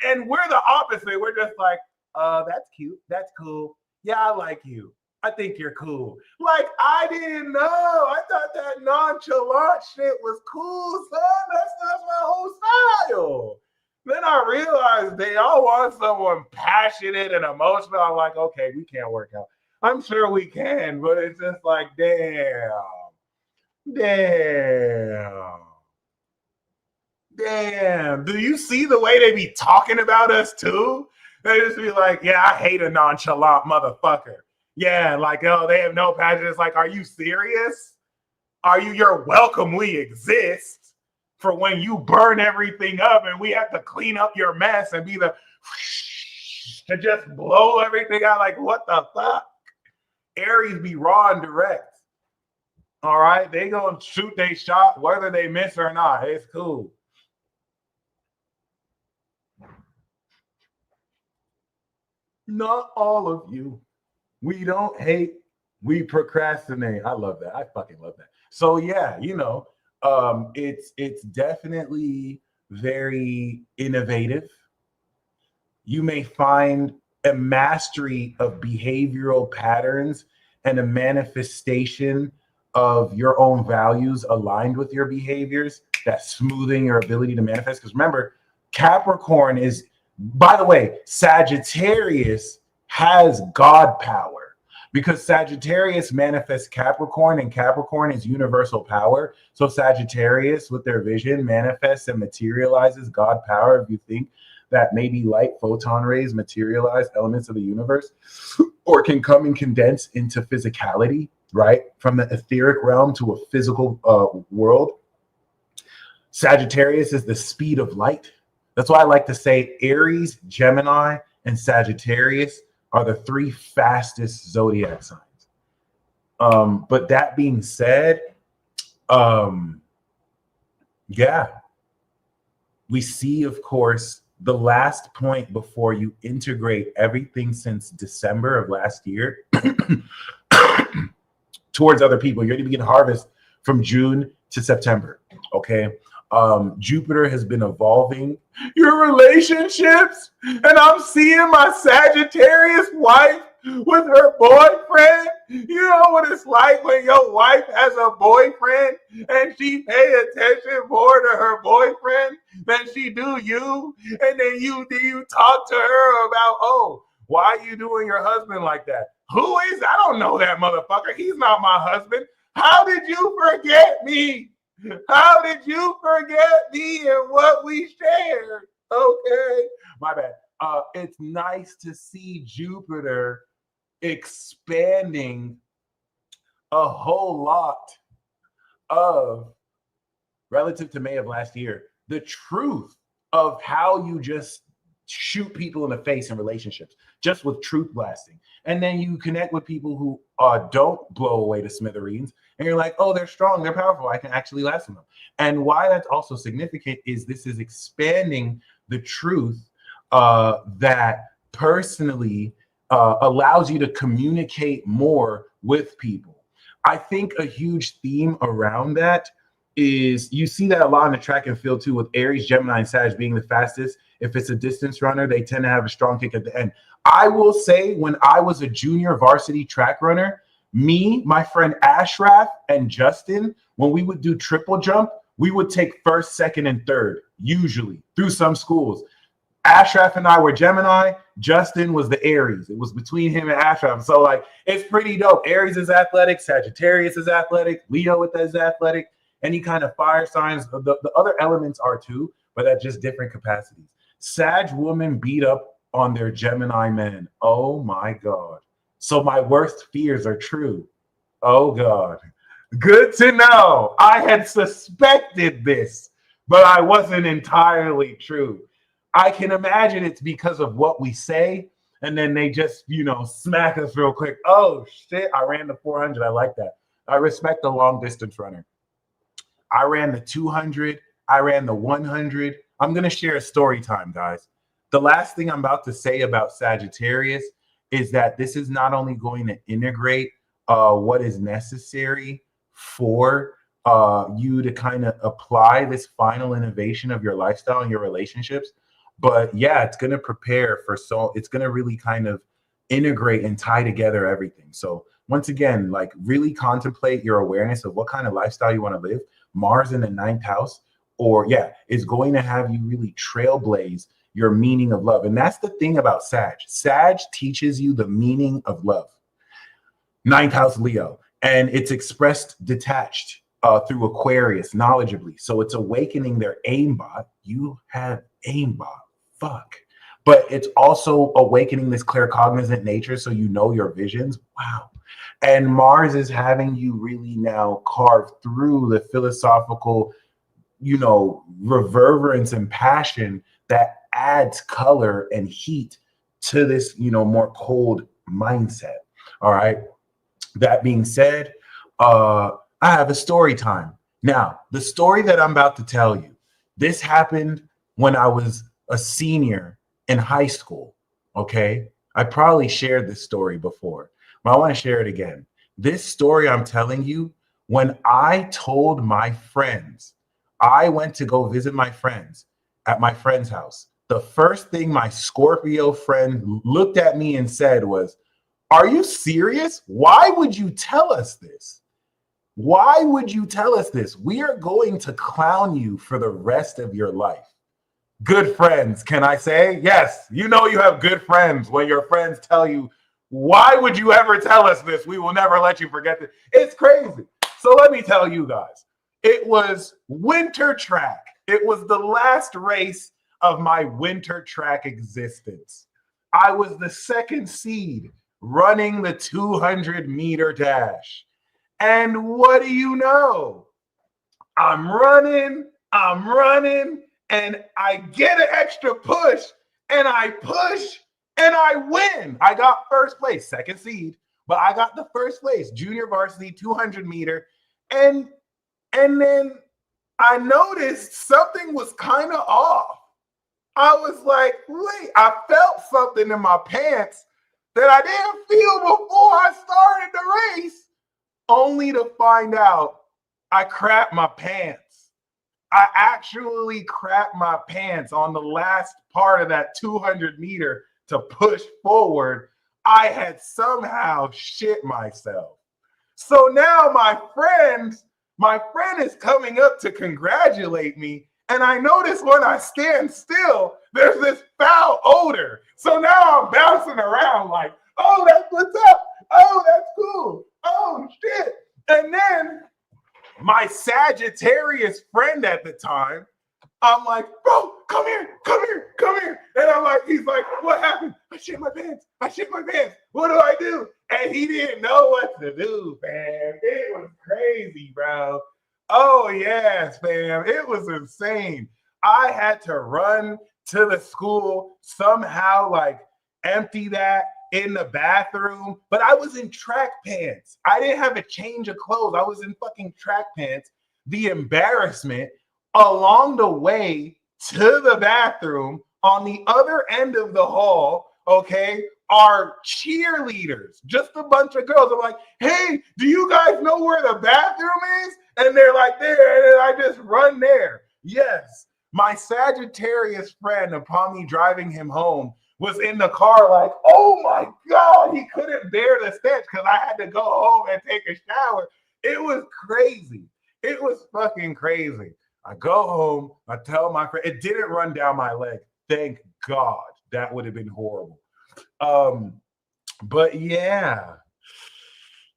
And we're the opposite. We're just like, that's cute. That's cool. Yeah, I like you. I think you're cool. Like, I didn't know. I thought that nonchalant shit was cool, son. That's my whole style. Then I realized they all want someone passionate and emotional. I'm like, okay, we can't work out. I'm sure we can, but it's just like, damn. Do you see the way they be talking about us too? They just be like, yeah, I hate a nonchalant motherfucker. Yeah, like, oh, they have no passion. It's like, are you serious? You're welcome we exist for when you burn everything up and we have to clean up your mess and be the to just blow everything out. Like, what the fuck? Aries be raw and direct. All right, they gonna shoot they shot whether they miss or not. It's cool. Not all of you. We don't hate. We procrastinate. I love that. I fucking love that. So yeah, it's definitely very innovative. You may find a mastery of behavioral patterns and a manifestation of your own values aligned with your behaviors that's smoothing your ability to manifest. Because remember, Capricorn is, by the way, Sagittarius has God power because Sagittarius manifests Capricorn, and Capricorn is universal power. So Sagittarius, with their vision, manifests and materializes God power. If you think that maybe light photon rays materialize elements of the universe or can come and condense into physicality, right? From the etheric realm to a physical world. Sagittarius is the speed of light. That's why I like to say Aries, Gemini, and Sagittarius are the 3 fastest zodiac signs. But that being said, yeah, we see, of course, the last point before you integrate everything since December of last year towards other people. You're going to begin harvest from June to September. Okay. Jupiter has been evolving your relationships, and I'm seeing my Sagittarius wife with her boyfriend. You know what it's like when your wife has a boyfriend and she pay attention more to her boyfriend than she do you, and then you talk to her about, oh, why are you doing your husband like that? Who is? I don't know that motherfucker. He's not my husband. How did you forget me? How did you forget me and what we shared? Okay, my bad. It's nice to see Jupiter expanding a whole lot of, relative to May of last year, the truth of how you just shoot people in the face in relationships, just with truth blasting. And then you connect with people who don't blow away to smithereens, and you're like, oh, they're strong, they're powerful, I can actually last with them. And why that's also significant is this is expanding the truth that personally allows you to communicate more with people. I think a huge theme around that is you see that a lot in the track and field too, with Aries, Gemini, and Sag being the fastest. If it's a distance runner, they tend to have a strong kick at the end. I will say, when I was a junior varsity track runner, me, my friend Ashraf, and Justin, when we would do triple jump, we would take first, second, and third, usually, through some schools. Ashraf and I were Gemini. Justin was the Aries. It was between him and Ashraf. So, like, it's pretty dope. Aries is athletic. Sagittarius is athletic. Leo is athletic. Any kind of fire signs. The other elements are too, but at just different capacities. Sag women beat up on their Gemini men. Oh, my God. So my worst fears are true. Oh, God. Good to know. I had suspected this, but I wasn't entirely true. I can imagine it's because of what we say, and then they just, smack us real quick. Oh, shit, I ran the 400. I like that. I respect the long distance runner. I ran the 200. I ran the 100. I'm going to share a story time, guys. The last thing I'm about to say about Sagittarius is that this is not only going to integrate what is necessary for you to kind of apply this final innovation of your lifestyle and your relationships, but yeah, it's going to prepare for, so it's going to really kind of integrate and tie together everything. So once again, like, really contemplate your awareness of what kind of lifestyle you want to live. Mars in the 9th house, is going to have you really trailblaze your meaning of love. And that's the thing about Sag. Sag teaches you the meaning of love. 9th house Leo, and it's expressed detached through Aquarius knowledgeably. So it's awakening their aimbot. You have aimbot. Fuck. But it's also awakening this claircognizant nature, so you know your visions. Wow. And Mars is having you really now carve through the philosophical, reverberance and passion that adds color and heat to this, more cold mindset. All right. That being said, I have a story time. Now, the story that I'm about to tell you, this happened when I was a senior in high school. Okay. I probably shared this story before, but I want to share it again. this story I'm telling you, when I told my friends, I went to go visit my friends at my friend's house. The first thing my Scorpio friend looked at me and said was, "Are you serious? Why would you tell us this? Why would you tell us this? We are going to clown you for the rest of your life." Good friends, can I say? Yes, you know you have good friends when your friends tell you, "Why would you ever tell us this? We will never let you forget this." It's crazy. So let me tell you guys, it was winter track. It was the last race of my winter track existence. I was the second seed running the 200-meter dash. And what do you know? I'm running, and I get an extra push, and I push, and I win. I got first place, second seed, but I got the first place, junior varsity 200-meter. And then I noticed something was kind of off. I was like, wait, I felt something in my pants that I didn't feel before I started the race, only to find out I crapped my pants. I actually crapped my pants on the last part of that 200-meter to push forward. I had somehow shit myself. So now my friend is coming up to congratulate me, and I notice when I stand still, there's this foul odor. So now I'm bouncing around like, "Oh, that's what's up. Oh, that's cool. Oh, shit." And then my Sagittarius friend at the time, I'm like, "Bro, come here. And I'm like, he's like, "What happened?" I shit my pants. What do I do?" And he didn't know what to do, fam. It was crazy, bro. Oh, yes, fam. It was insane. I had to run to the school, somehow like empty that in the bathroom, but I was in track pants. I didn't have a change of clothes. I was in fucking track pants. The embarrassment along the way to the bathroom on the other end of the hall, okay, are cheerleaders, just a bunch of girls. I'm like, "Hey, do you guys know where the bathroom is?" And they're like, "There," and I just run there. Yes, my Sagittarius friend, upon me driving him home, was in the car like, "Oh my God," he couldn't bear the stench because I had to go home and take a shower. It was crazy. It was fucking crazy. I go home, I tell my friend, it didn't run down my leg. Thank God. That would have been horrible. But yeah,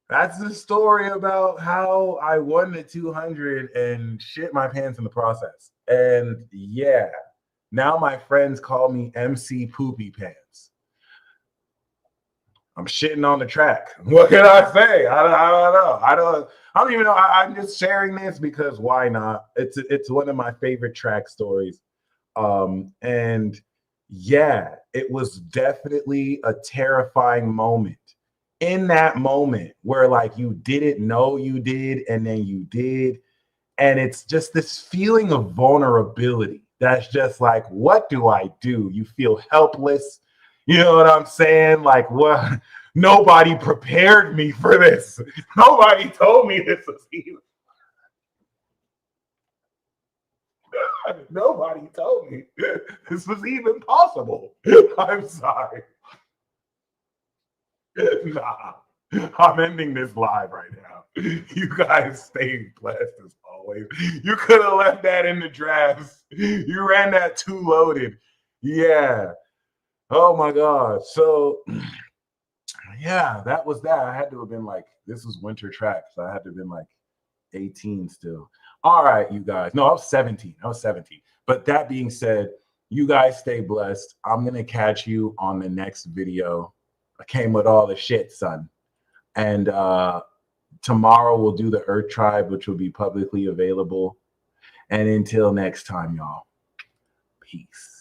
that's the story about how I won the 200 and shit my pants in the process. And yeah, now my friends call me MC Poopy Pants. I'm shitting on the track. What can I say? I don't know. I don't even know. I'm just sharing this because why not? It's one of my favorite track stories. And yeah, it was definitely a terrifying moment. In that moment where like you didn't know you did, and then you did, and it's just this feeling of vulnerability that's just like, what do I do? You feel helpless. You know what I'm saying? Like, what? Nobody prepared me for this. Nobody told me this was even. Nobody told me this was even possible. I'm sorry. Nah, I'm ending this live right now. You guys stay blessed as always. You could have left that in the drafts. You ran that too loaded. Yeah. Oh my God. So yeah, that was that. I had to have been like, this was winter track, so I had to have been like 18 still. All right, you guys. No, I was 17. But that being said, you guys stay blessed. I'm gonna catch you on the next video. I came with all the shit, son. And tomorrow we'll do the Earth Tribe, which will be publicly available. And until next time, y'all, peace.